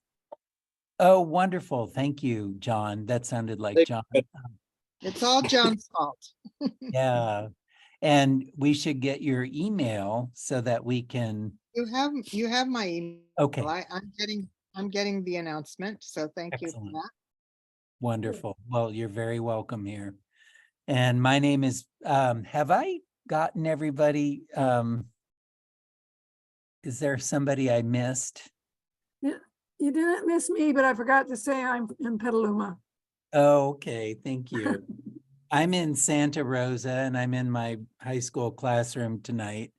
Oh, wonderful. Thank you, John. That sounded like Thank John. It's all John's fault. Yeah. And we should get your email so that we can. You have my email. Okay. I'm getting the announcement. So thank you for Excellent. that. Wonderful. Well, you're very welcome here. And my name is, have I gotten everybody? Is there somebody I missed? Yeah, you didn't miss me, but I forgot to say I'm in Petaluma. Okay, thank you. I'm in Santa Rosa and I'm in my high school classroom tonight.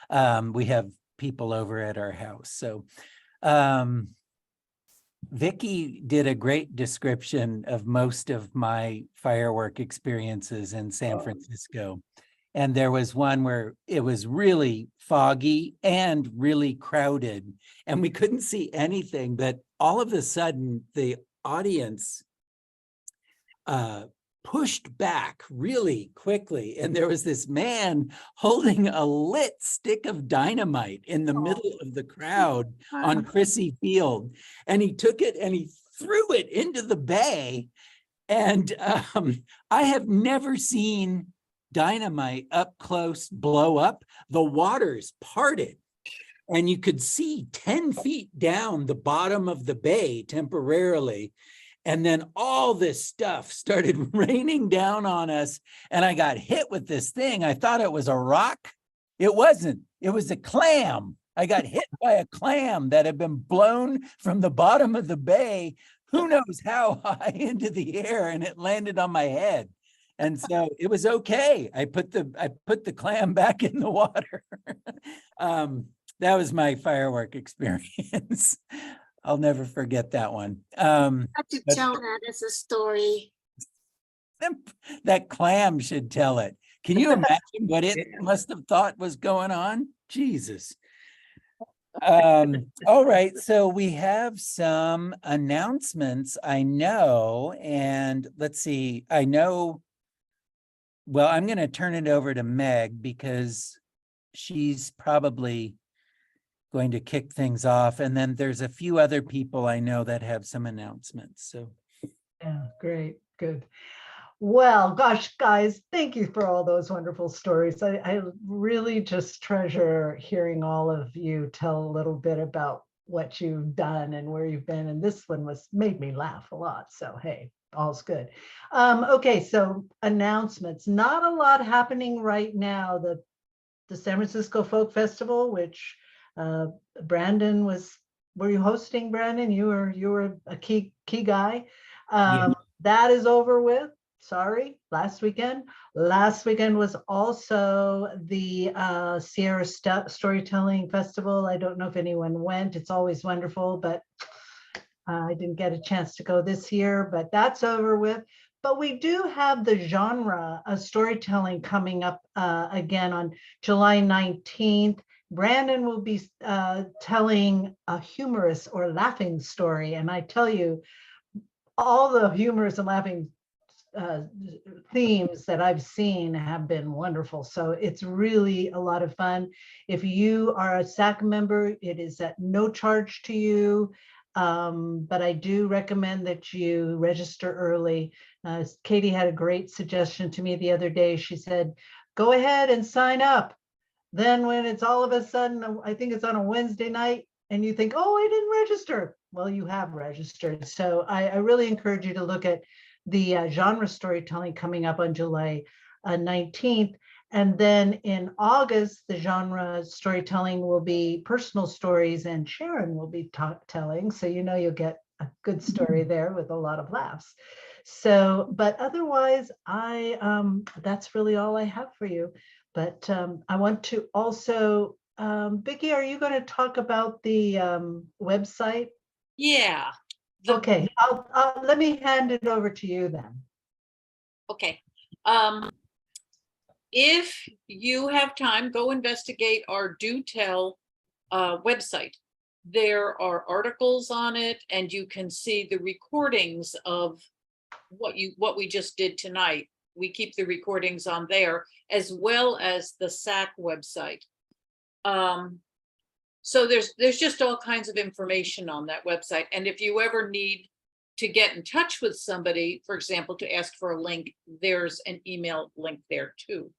We have people over at our house. So Vicky did a great description of most of my firework experiences in San Francisco. And there was one where it was really foggy and really crowded, and we couldn't see anything, but all of a sudden the audience pushed back really quickly, and there was this man holding a lit stick of dynamite in the middle of the crowd on Crissy Field, and he took it and he threw it into the bay. And I have never seen dynamite up close blow up. The waters parted and you could see 10 feet down the bottom of the bay temporarily. And then all this stuff started raining down on us. And I got hit with this thing. I thought it was a rock. It wasn't. It was a clam. I got hit by a clam that had been blown from the bottom of the bay, who knows how high into the air, and it landed on my head. And so it was okay. I put the clam back in the water. That was my firework experience. I'll never forget that one. I have to tell that as a story. That clam should tell it. Can you imagine what it must have thought was going on? Jesus. All right, so we have some announcements, I know, and let's see, I know, well, I'm going to turn it over to Meg because she's probably going to kick things off, and then there's a few other people I know that have some announcements, so. Yeah, great, good. Well, gosh, guys, thank you for all those wonderful stories. I really just treasure hearing all of you tell a little bit about what you've done and where you've been. And this one made me laugh a lot. So, hey, all's good. Okay, so announcements. Not a lot happening right now. The San Francisco Folk Festival, which Brandon were you hosting, Brandon? You were a key guy. That is over with. Sorry, last weekend. Last weekend was also the Sierra Storytelling Festival. I don't know if anyone went. It's always wonderful, but I didn't get a chance to go this year, but that's over with. But we do have the genre of storytelling coming up again on July 19th. Brandon will be telling a humorous or laughing story. And I tell you, all the humorous and laughing themes that I've seen have been wonderful. So it's really a lot of fun. If you are a SAC member, it is at no charge to you. But I do recommend that you register early. Katie had a great suggestion to me the other day. She said, go ahead and sign up. Then when it's all of a sudden, I think it's on a Wednesday night, and you think, oh, I didn't register. Well, you have registered. So I really encourage you to look at the genre storytelling coming up on July 19th. And then in August, the genre storytelling will be personal stories, and Sharon will be telling. So you know you'll get a good story there with a lot of laughs. So, but otherwise, that's really all I have for you. But I want to also, Vicki, are you going to talk about the website? Yeah. Okay, let me hand it over to you then. Okay. If you have time, go investigate our Do Tell website. There are articles on it, and you can see the recordings of what we just did tonight. We keep the recordings on there, as well as the SAC website. So there's just all kinds of information on that website. And if you ever need to get in touch with somebody, for example, to ask for a link, there's an email link there too.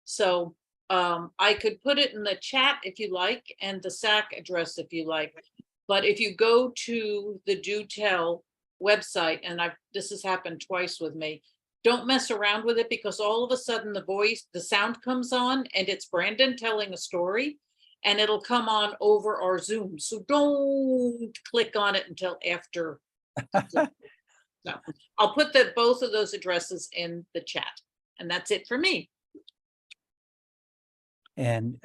So I could put it in the chat if you like, and the SAC address if you like. But if you go to the Do Tell website, and this has happened twice with me, don't mess around with it, because all of a sudden the sound comes on and it's Brandon telling a story, and it'll come on over our Zoom. So don't click on it until after. No, I'll put both of those addresses in the chat, and that's it for me. And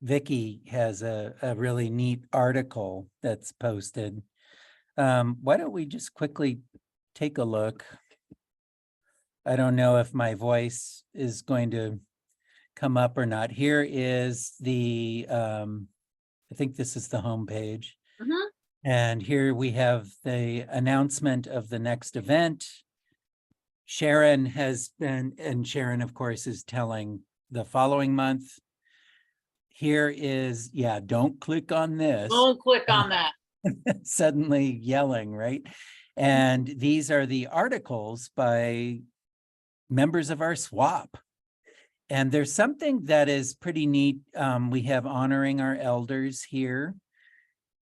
Vicky has a really neat article that's posted. Why don't we just quickly take a look? I don't know if my voice is going to come up or not. Here is the, I think this is the homepage. Mhm. And here we have the announcement of the next event. Sharon has been, and Sharon, of course, is telling the following month. Here is, yeah, don't click on this. Don't click on that. Suddenly yelling, right? And these are the articles by members of our swap. And there's something that is pretty neat. We have honoring our elders here.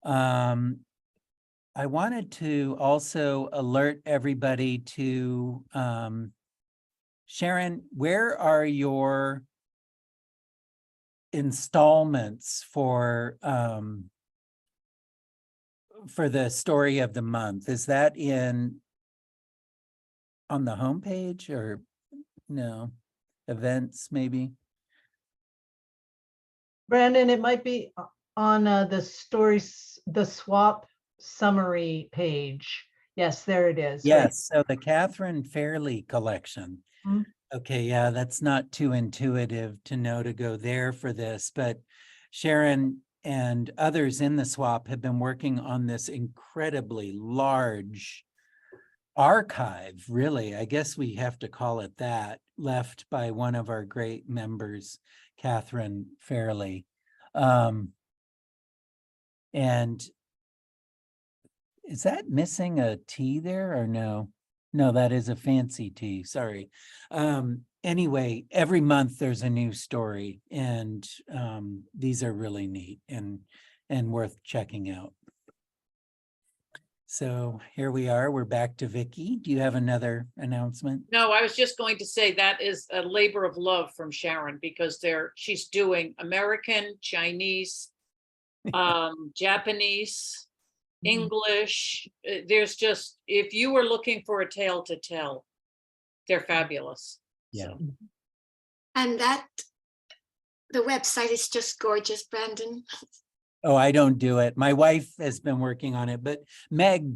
I wanted to also alert everybody to, Sharon, where are your installments for the story of the month? Is that on the homepage or no? Events, maybe? Brandon, it might be on the stories, the swap summary page. Yes, there it is. right. Yes, so the Catherine Fairley collection. Mhm. Okay, yeah, that's not too intuitive to know to go there for this, but Sharon and others in the swap have been working on this incredibly large archive, really. I guess we have to call it that, left by one of our great members, Catherine Fairley. And is that missing a T there or no? No, that is a fancy T, sorry. Anyway, every month there's a new story, and these are really neat and worth checking out. So here we are, we're back to Vicky. Do you have another announcement? No, I was just going to say that is a labor of love from Sharon, because she's doing American, Chinese, Japanese, English. There's just, if you were looking for a tale to tell, they're fabulous. Yeah. So, And the website is just gorgeous, Brandon. Oh, I don't do it. My wife has been working on it, but Meg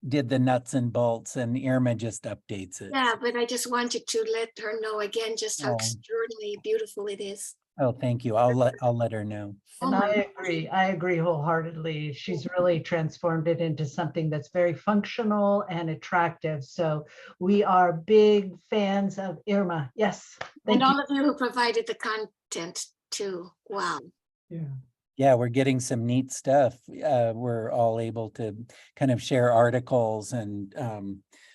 did the nuts and bolts, and Irma just updates it. Yeah, but I just wanted to let her know again just how Oh. extraordinarily beautiful it is. Oh, thank you. I'll let her know. And Oh my I agree wholeheartedly. She's really transformed it into something that's very functional and attractive. So we are big fans of Irma. Yes. And Thank all you. of you who provided the content too. Wow. Yeah, we're getting some neat stuff. We're all able to kind of share articles and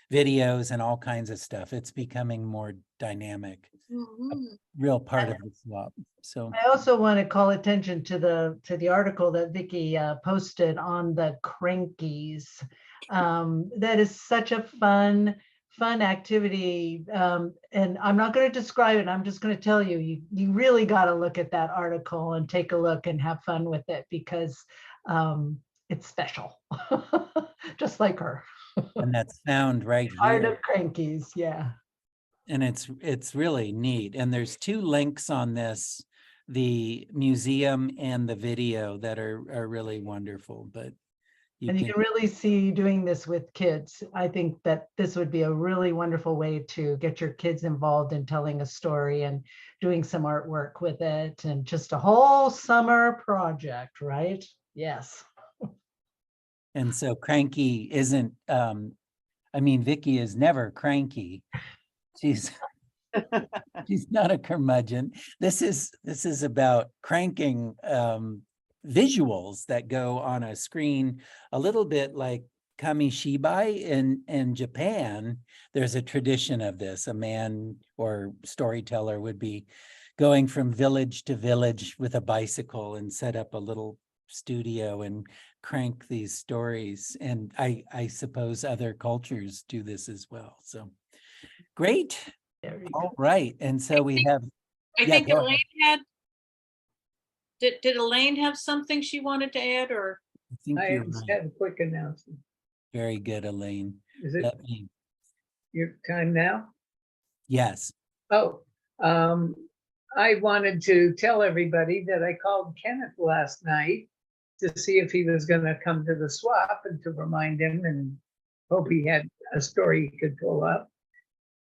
videos and all kinds of stuff. It's becoming more dynamic, Mhm. real part of the swap. So I also want to call attention to the article that Vicky posted on the crankies. That is such a fun activity. And I'm not going to describe it. I'm just going to tell you, you really got to look at that article and take a look and have fun with it, because it's special, just like her. and that's found right Art here. of crankies, yeah. And it's really neat. And there's two links on this, the museum and the video, that are really wonderful. But you And you can can really see doing this with kids. I think that this would be a really wonderful way to get your kids involved in telling a story and doing some artwork with it, and just a whole summer project, right? Yes. and so cranky isn't I mean, Vicky is never cranky. She's she's not a curmudgeon. This is about cranking visuals that go on a screen, a little bit like kamishibai in Japan. There's a tradition of this. A man or storyteller would be going from village to village with a bicycle and set up a little studio and crank these stories. And I suppose other cultures do this as well. So Great. Very good. All right. And so we have, I Yeah, think go ahead. Elaine had. Did Elaine have something she wanted to add, or? I think I you're just right. had a quick announcement. Very good, Elaine. Is it Let me, your time now? yes. Oh, I wanted to tell everybody that I called Kenneth last night to see if he was gonna come to the swap and to remind him and hope he had a story he could pull up.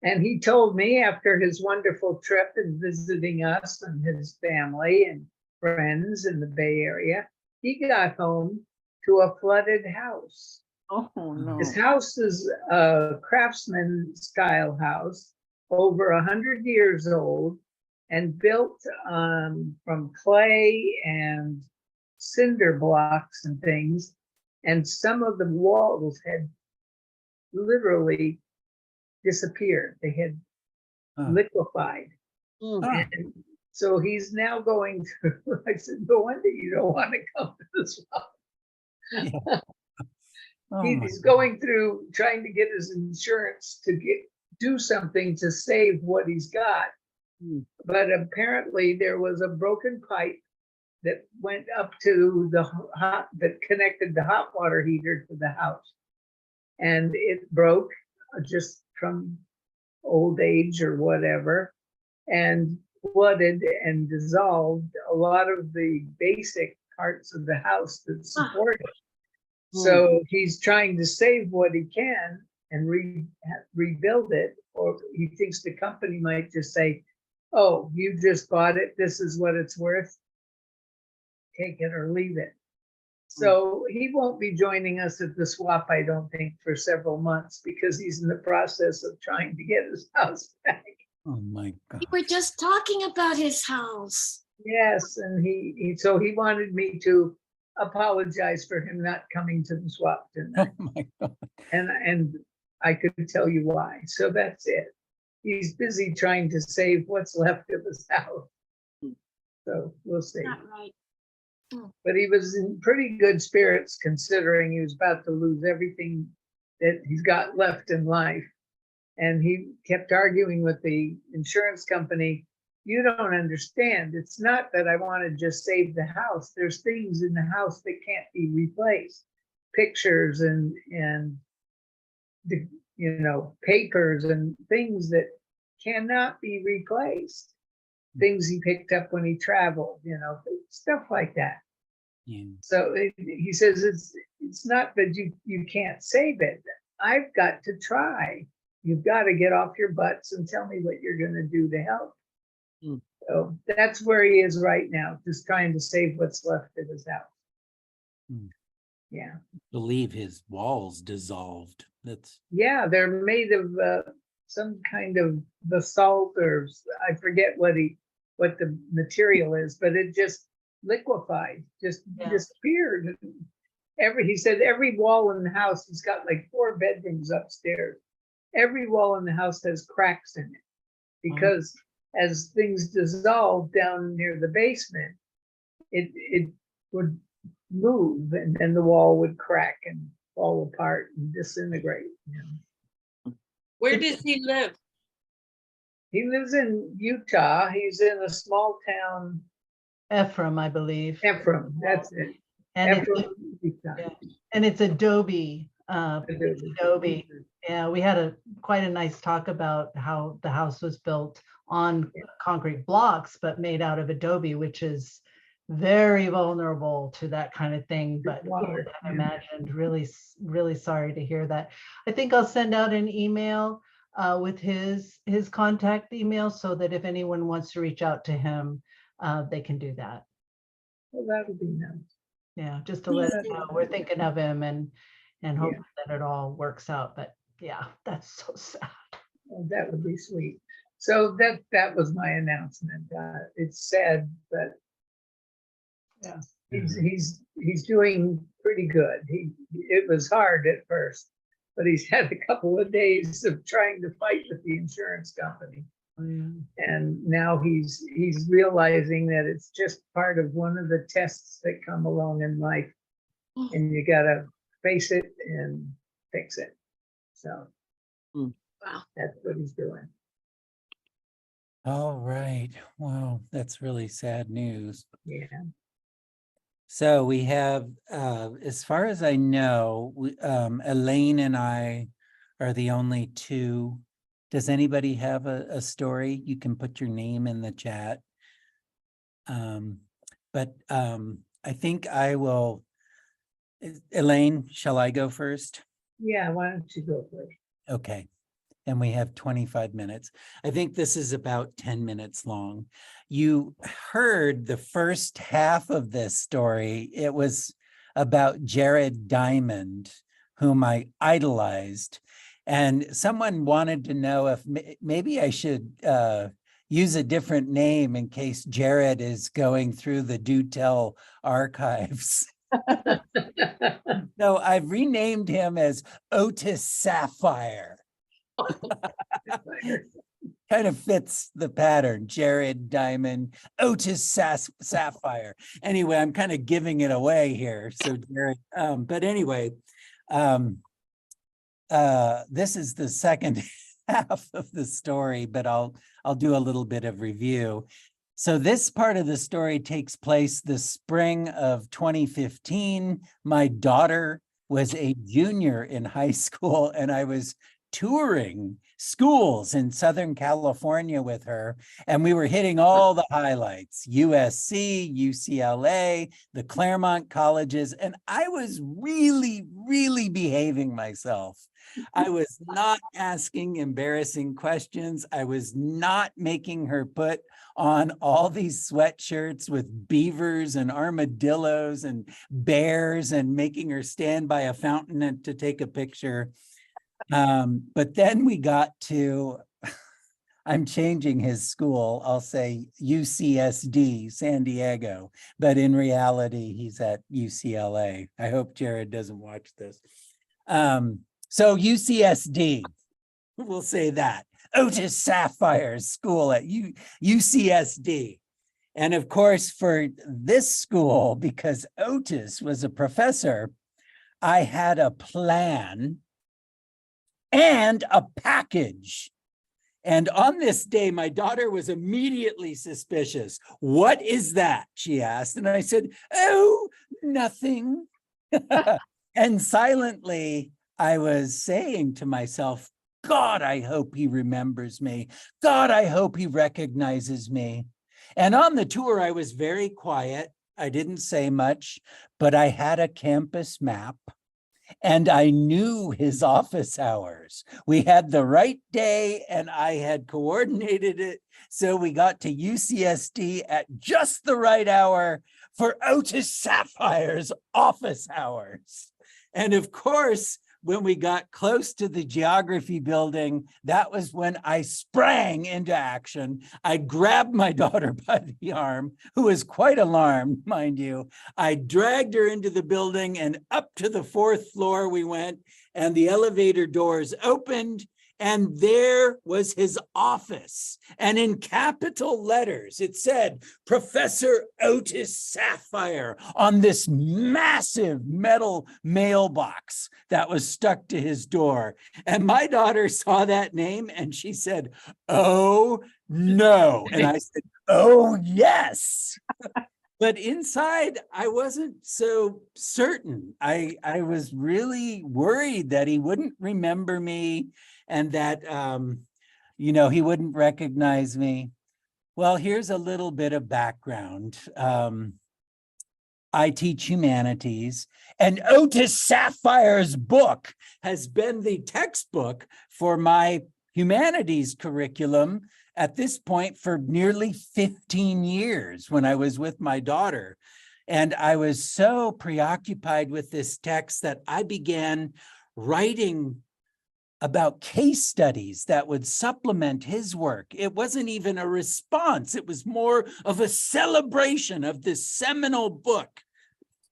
And he told me after his wonderful trip and visiting us and his family and friends in the Bay Area, he got home to a flooded house. Oh, no. His house is a craftsman style house, over 100 years old, and built from clay and cinder blocks and things. And some of the walls had literally disappeared. They had Oh. liquefied. Mm. Ah, And so he's now going through, I said, no wonder you don't want to come to the swap. yeah. Oh, my He's God. going through trying to get his insurance to do something to save what he's got. Mm. But apparently there was a broken pipe that went up to the that connected the hot water heater to the house. And it broke just from old age or whatever, and flooded and dissolved a lot of the basic parts of the house that support it. So he's trying to save what he can and rebuild it, or he thinks the company might just say, oh, you just bought it, this is what it's worth, take it or leave it. So he won't be joining us at the swap, I don't think, for several months because he's in the process of trying to get his house back. Oh, my God. We were just talking about his house. Yes, and so he wanted me to apologize for him not coming to the swap Oh, tonight. my God. And I could tell you why. So that's it. He's busy trying to save what's left of his house. So we'll see. Not right. But he was in pretty good spirits considering he was about to lose everything that he's got left in life. And he kept arguing with the insurance company, you don't understand. It's not that I want to just save the house. There's things in the house that can't be replaced. Pictures and the, papers and things that cannot be replaced. Things he picked up when he traveled, stuff like that. Yeah. So he says it's not that you can't save it. I've got to try. You've got to get off your butts and tell me what you're going to do to help. Mm. So that's where he is right now, just trying to save what's left of his house. Mm. Yeah. Believe his walls dissolved. That's Yeah, they're made of some kind of basalt, or I forget what the material is, but it just liquefied, just disappeared. He said every wall in the house, he's got like 4 bedrooms upstairs. Every wall in the house has cracks in it because as things dissolve down near the basement, it would move and then the wall would crack and fall apart and disintegrate. Where does he live? He lives in Utah. He's in a small town, Ephraim, I believe. Ephraim, that's it. And Ephraim, Utah. yeah. It's Adobe. It's Adobe. Yeah, we had quite a nice talk about how the house was built on concrete blocks, but made out of Adobe, which is very vulnerable to that kind of thing. But Water, I imagined, really, really sorry to hear that. I think I'll send out an email with his contact email so that if anyone wants to reach out to him, they can do that. Well, that'll be nice. Yeah, just to let him know we're thinking of him and hope that it all works out. But yeah, that's so sad. Well, that would be sweet. So that was my announcement. It's sad, but yeah, he's doing pretty good. It was hard at first, but he's had a couple of days of trying to fight with the insurance company. And now he's realizing that it's just part of one of the tests that come along in life, and you gotta face it and fix it. So Wow. That's what he's doing. All right. Wow, that's really sad news. Yeah. So we have, as far as I know, Elaine and I are the only two. Does anybody have a story? You can put your name in the chat. But I think I will. Elaine, shall I go first? Yeah, why don't you go first? Okay. And we have 25 minutes. I think this is about 10 minutes long. You heard the first half of this story. It was about Jared Diamond, whom I idolized. And someone wanted to know if maybe I should use a different name in case Jared is going through the Do Tell archives. So I've renamed him as Otis Sapphire. Kind of fits the pattern. Jared Diamond, Otis Sapphire. Anyway, I'm kind of giving it away here. So Jared, but anyway, this is the second half of the story, but I'll do a little bit of review. So this part of the story takes place the spring of 2015. My daughter was a junior in high school, and I was touring schools in Southern California with her, and we were hitting all the highlights: USC, UCLA, the Claremont colleges, and I was really, really behaving myself. I was not asking embarrassing questions. I was not making her put on all these sweatshirts with beavers and armadillos and bears and making her stand by a fountain to take a picture. But then we got to, I'm changing his school. I'll say UCSD, San Diego, but in reality, he's at UCLA. I hope Jared doesn't watch this. So UCSD, we'll say that. Otis Sapphire's school at UCSD. And of course, for this school, because Otis was a professor, I had a plan and a package. And on this day, my daughter was immediately suspicious. "What is that?" she asked. And I said, "Oh, nothing." And silently, I was saying to myself, "God, I hope he remembers me. God, I hope he recognizes me." And on the tour, I was very quiet. I didn't say much, but I had a campus map. And I knew his office hours. We had the right day and I had coordinated it. So we got to UCSD at just the right hour for Otis Sapphire's office hours. And of course, when we got close to the geography building, that was when I sprang into action. I grabbed my daughter by the arm, who was quite alarmed, mind you. I dragged her into the building and up to the 4th floor we went, and the elevator doors opened, and there was his office. And in capital letters, it said, "Professor Otis Sapphire," on this massive metal mailbox that was stuck to his door. And my daughter saw that name and she said, "Oh, no." And I said, "Oh, yes." But inside, I wasn't so certain. I was really worried that he wouldn't remember me and that, he wouldn't recognize me. Well, here's a little bit of background. I teach humanities, and Otis Sapphire's book has been the textbook for my humanities curriculum at this point for nearly 15 years when I was with my daughter. And I was so preoccupied with this text that I began writing about case studies that would supplement his work. It wasn't even a response. It was more of a celebration of this seminal book,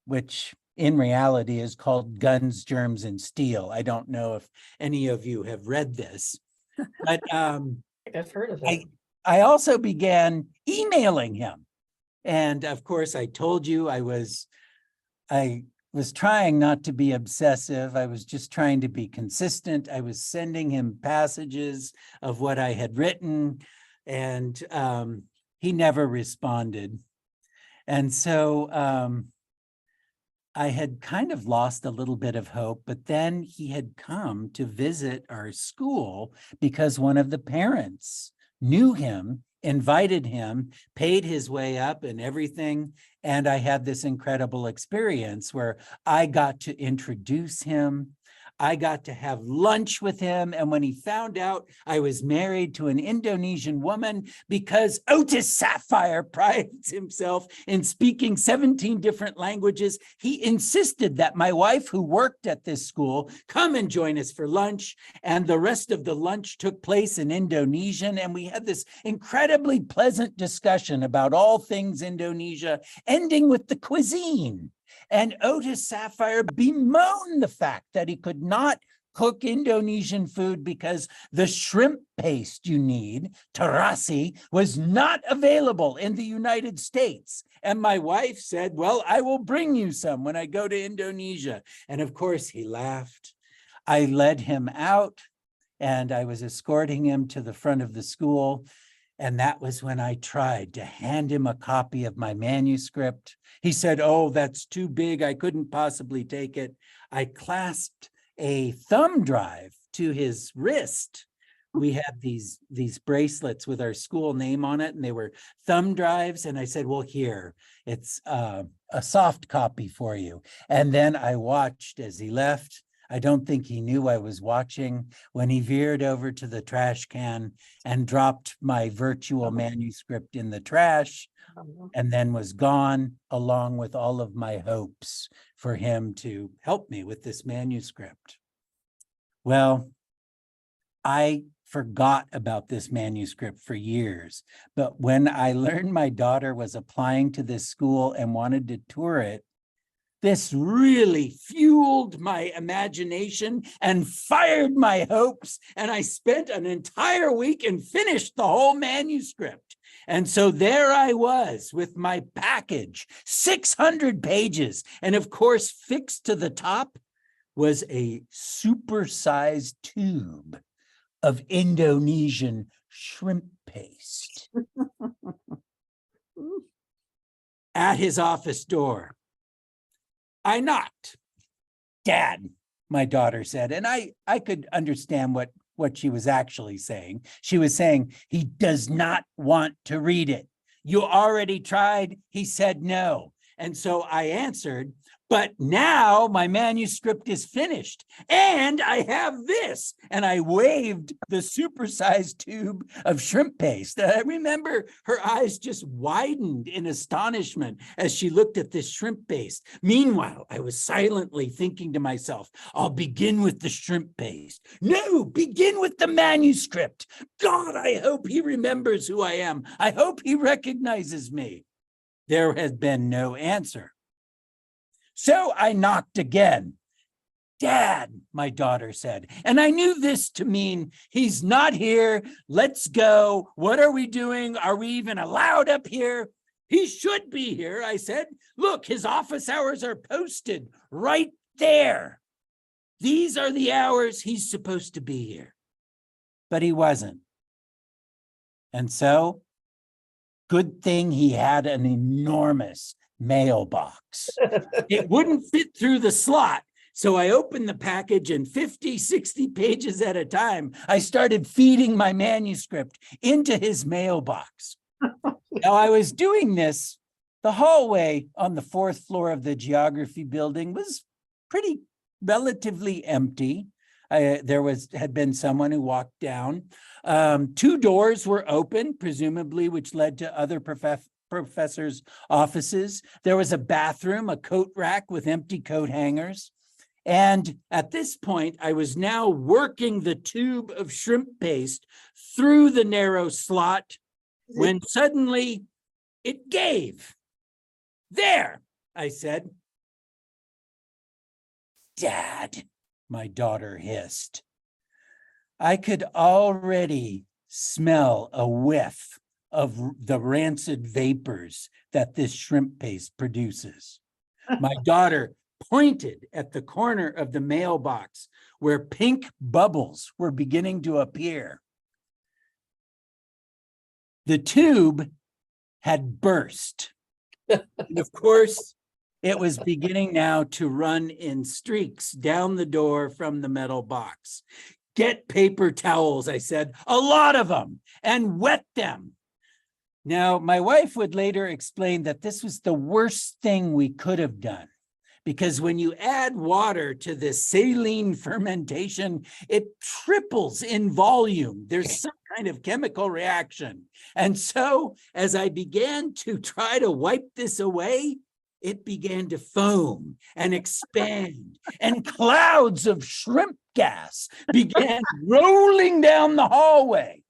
which in reality is called Guns, Germs, and Steel. I don't know if any of you have read this, but I've heard of it. I also began emailing him. And of course, I told you I was trying not to be obsessive. I was just trying to be consistent. I was sending him passages of what I had written, and he never responded. And so I had kind of lost a little bit of hope, but then he had come to visit our school because one of the parents knew him, invited him, paid his way up and everything. And I had this incredible experience where I got to introduce him. I got to have lunch with him. And when he found out I was married to an Indonesian woman, because Otis Sapphire prides himself in speaking 17 different languages, he insisted that my wife, who worked at this school, come and join us for lunch. And the rest of the lunch took place in Indonesian. And we had this incredibly pleasant discussion about all things Indonesia, ending with the cuisine. And Otis Sapphire bemoaned the fact that he could not cook Indonesian food because the shrimp paste you need, terasi, was not available in the United States. And my wife said, well, I will bring you some when I go to Indonesia. And of course, he laughed. I led him out and I was escorting him to the front of the school. And that was when I tried to hand him a copy of my manuscript. He said, oh, that's too big. I couldn't possibly take it. I clasped a thumb drive to his wrist. We had these bracelets with our school name on it, and they were thumb drives. And I said, well, here, it's a soft copy for you. And then I watched as he left. I don't think he knew I was watching when he veered over to the trash can and dropped my virtual manuscript in the trash, and then was gone along with all of my hopes for him to help me with this manuscript. Well, I forgot about this manuscript for years, but when I learned my daughter was applying to this school and wanted to tour it, this really fueled my imagination and fired my hopes. And I spent an entire week and finished the whole manuscript. And so there I was with my package, 600 pages. And of course, fixed to the top was a supersized tube of Indonesian shrimp paste. At his office door, I knocked. Dad, my daughter said, and I could understand what she was actually saying. She was saying, he does not want to read it. You already tried. He said no. And so I answered, but now my manuscript is finished and I have this. And I waved the supersized tube of shrimp paste. I remember her eyes just widened in astonishment as she looked at this shrimp paste. Meanwhile, I was silently thinking to myself, I'll begin with the shrimp paste. No, begin with the manuscript. God, I hope he remembers who I am. I hope he recognizes me. There had been no answer. So I knocked again. Dad, my daughter said, and I knew this to mean he's not here. Let's go. What are we doing? Are we even allowed up here? He should be here, I said. Look, his office hours are posted right there. These are the hours he's supposed to be here. But he wasn't. And so, good thing he had an enormous mailbox. It wouldn't fit through the slot. So I opened the package and 50, 60 pages at a time, I started feeding my manuscript into his mailbox. Now I was doing this, the hallway on the 4th floor of the geography building was pretty relatively empty. There had been someone who walked down. 2 doors were open, presumably, which led to other professors' offices. There was a bathroom, a coat rack with empty coat hangers. And at this point, I was now working the tube of shrimp paste through the narrow slot when suddenly it gave. There, I said. Dad, my daughter hissed. I could already smell a whiff of the rancid vapors that this shrimp paste produces. My daughter pointed at the corner of the mailbox where pink bubbles were beginning to appear. The tube had burst. And of course, it was beginning now to run in streaks down the door from the metal box. Get paper towels, I said, a lot of them, and wet them. Now, my wife would later explain that this was the worst thing we could have done, because when you add water to this saline fermentation, it triples in volume. There's some kind of chemical reaction. And so as I began to try to wipe this away, it began to foam and expand, and clouds of shrimp gas began rolling down the hallway.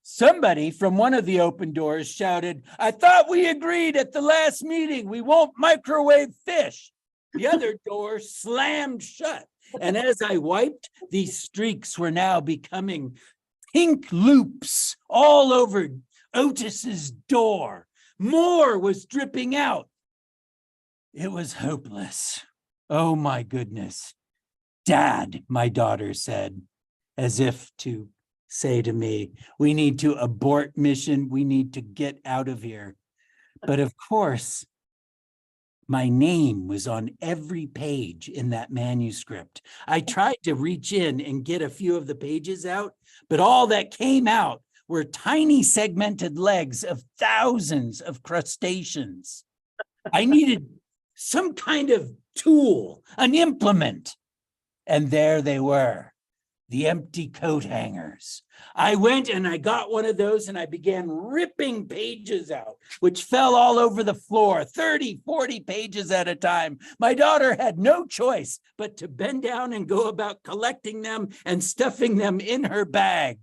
Somebody from one of the open doors shouted, "I thought we agreed at the last meeting we won't microwave fish." The other door slammed shut. And as I wiped, these streaks were now becoming pink loops all over Otis's door. More was dripping out. It was hopeless. Oh my goodness. Dad, my daughter said, as if to say to me, we need to abort mission. We need to get out of here. But of course, my name was on every page in that manuscript. I tried to reach in and get a few of the pages out, but all that came out were tiny segmented legs of thousands of crustaceans. I needed some kind of tool, an implement. And there they were, the empty coat hangers. I went and I got one of those and I began ripping pages out, which fell all over the floor, 30, 40 pages at a time. My daughter had no choice but to bend down and go about collecting them and stuffing them in her bag.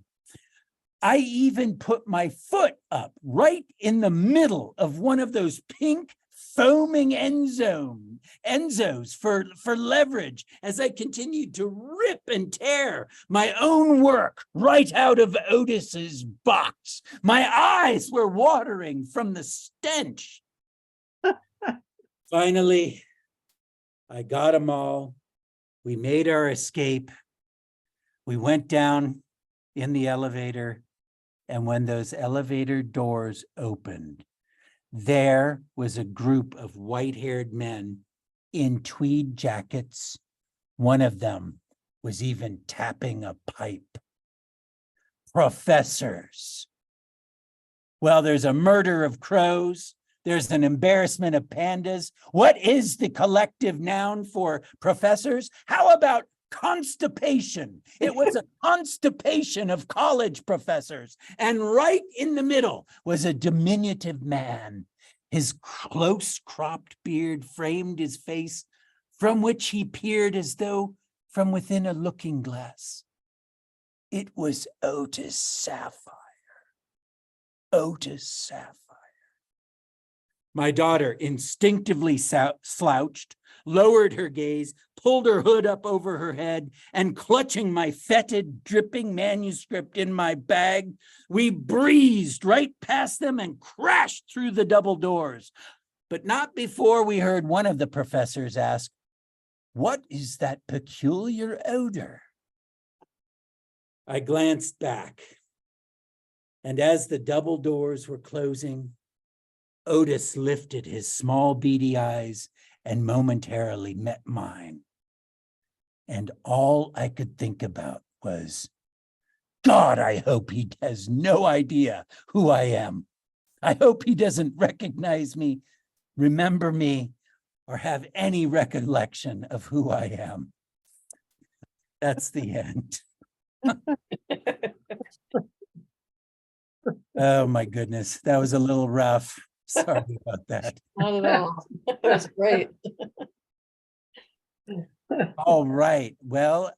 I even put my foot up right in the middle of one of those pink foaming Enzos for leverage as I continued to rip and tear my own work right out of Otis's box. My eyes were watering from the stench. Finally, I got them all. We made our escape. We went down in the elevator, and when those elevator doors opened, there was a group of white-haired men in tweed jackets. One of them was even tapping a pipe. Professors. Well, there's a murder of crows. There's an embarrassment of pandas. What is the collective noun for professors? How about constipation? It was a constipation of college professors. And right in the middle was a diminutive man. His close cropped beard framed his face, from which he peered as though from within a looking glass. It was Otis Sapphire. Otis Sapphire. My daughter instinctively slouched, lowered her gaze, pulled her hood up over her head, and clutching my fetid, dripping manuscript in my bag, we breezed right past them and crashed through the double doors. But not before we heard one of the professors ask, "What is that peculiar odor?" I glanced back, and as the double doors were closing, Otis lifted his small beady eyes and momentarily met mine. And all I could think about was, God, I hope he has no idea who I am. I hope he doesn't recognize me, remember me, or have any recollection of who I am. That's the end. Oh my goodness, that was a little rough. Sorry about that. Not at all. That was great. All right, well,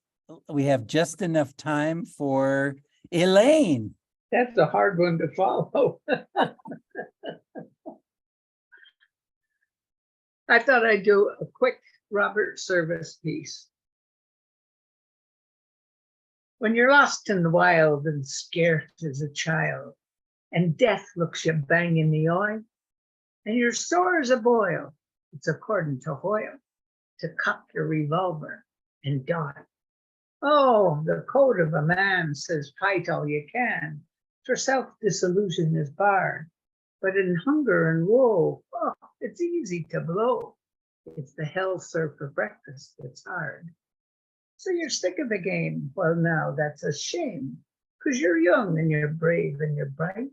we have just enough time for Elaine. That's a hard one to follow. I thought I'd do a quick Robert Service piece. When you're lost in the wild and scarce as a child, and death looks you bang in the eye, and you're sore as a boil, it's according to Hoyle. to cock your revolver and dart. Oh, the code of a man says fight all you can, for self-disillusion is barred. But in hunger and woe, oh, it's easy to blow. It's the hell served for breakfast that's hard. So you're sick of the game. Well, now that's a shame, 'cause you're young and you're brave and you're bright,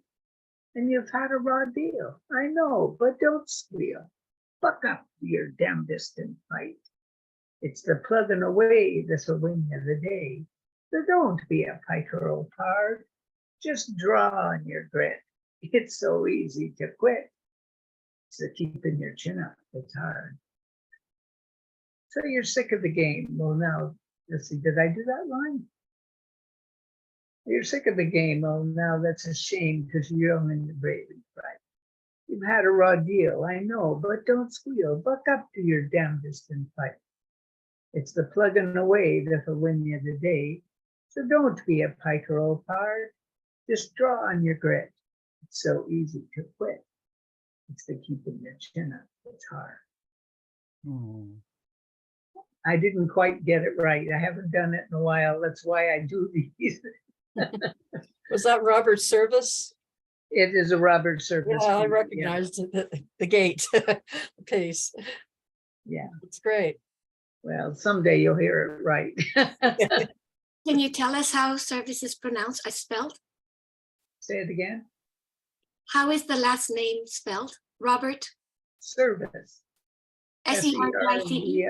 and you've had a raw deal. I know, but don't squeal. Buck up to your damnedest and fight. It's the plugging away that'll win you the day. So don't be a piker, old pard. Just draw on your grit. It's so easy to quit. So keeping your chin up, it's hard. So you're sick of the game. Well, now, let's see, did I do that line? You're sick of the game. Oh, now that's a shame, because you're young and you're brave and bright. You've had a raw deal, I know, but don't squeal. Buck up to your damnedest and fight. It's the plugging away that'll win you the day. So don't be a piker, old pard. Just draw on your grit. It's so easy to quit. It's the keeping your chin up. It's hard. Oh. I didn't quite get it right. I haven't done it in a while. That's why I do these. Was that Robert Service? It is a Robert Service. Yeah, I piece, recognized the gate the piece. Yeah. It's great. Well, someday you'll hear it right. Can you tell us how service is pronounced? I spelled. Say it again. How is the last name spelled? Robert? Service. S-E-R-V-I-C-E?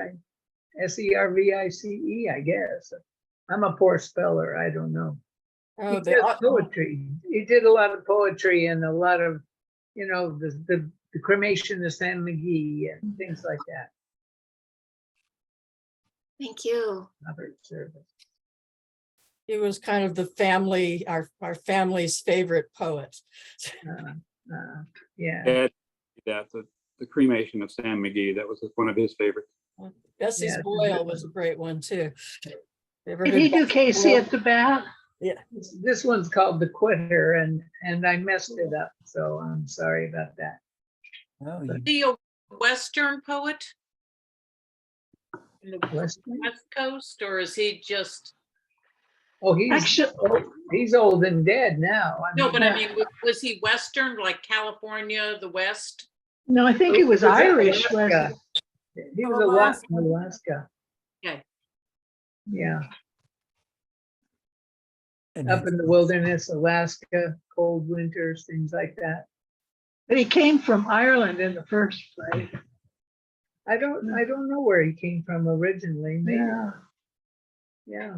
S-E-R-V-I-C-E, I guess. I'm a poor speller. I don't know. Oh, He does poetry. He did a lot of poetry and a lot of, you know, the cremation of San McGee and things like that. Thank you. Robert Service. he was kind of the family, our family's favorite poet. Yeah. Yeah, the cremation of Sam McGee, that was one of his favorites. Bessie's Yeah. Boil was a great one too. Ever Did heard he do Bessie's Casey Boil? at the bat? This one's called The Quitter, and I messed it up, so I'm sorry about that. Oh, Is he a Western poet? In the Western? West Coast, or is he just, Oh, he's old and dead now. no, but I mean, was he Western, like California, the West? No, I think it was Irish. Alaska. He was Alaska. Okay. Yeah, and up it's- in the wilderness, Alaska, cold winters, things like that. But he came from Ireland in the first place. I don't know where he came from originally. Maybe. Yeah. Yeah.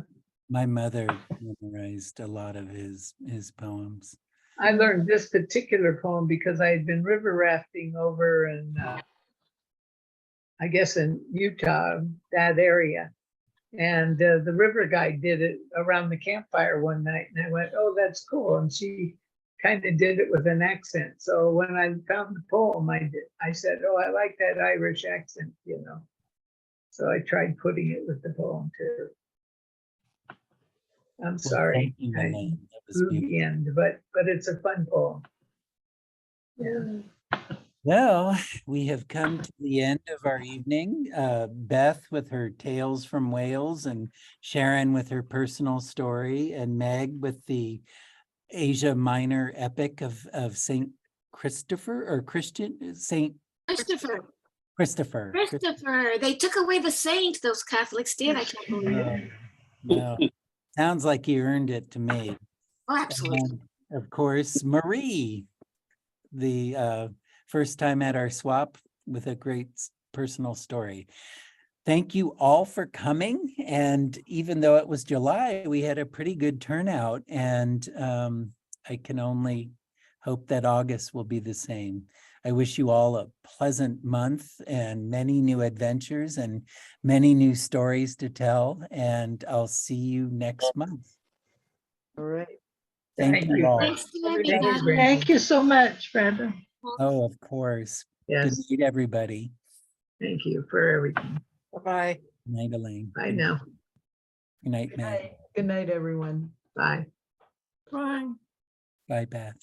My mother memorized a lot of his poems. I learned this particular poem because I had been river rafting over in, I guess in Utah, that area. And the river guide did it around the campfire one night. And I went, oh, that's cool. And she kind of did it with an accent. So when I found the poem, I said, oh, I like that Irish accent, you know. So I tried putting it with the poem too. I'm sorry. thank you, I Elaine. That was blew beautiful. the end, but it's a fun poem. Yeah. Well, we have come to the end of our evening. Beth with her tales from Wales, and Sharon with her personal story, and Meg with the Asia Minor epic of Saint Christopher or Christian Saint Christopher. Christopher. Christopher. They took away the saint, those Catholics did. I can't believe it. No, sounds like he earned it to me. Oh, absolutely. And of course, Marie, the first time at our swap with a great personal story. Thank you all for coming. And even though it was July, we had a pretty good turnout, and I can only hope that August will be the same. I wish you all a pleasant month and many new adventures and many new stories to tell. And I'll see you next month. All right. Thank you all. Thanks to Thank you, everybody. Brandon. Thank you so much, Brandon. Oh, of course. Good Yes, night, everybody. thank you for everything. Bye-bye. Good night, Elaine. Bye now. Good night, Meg. Good night, everyone. Bye. Bye. Bye, Beth.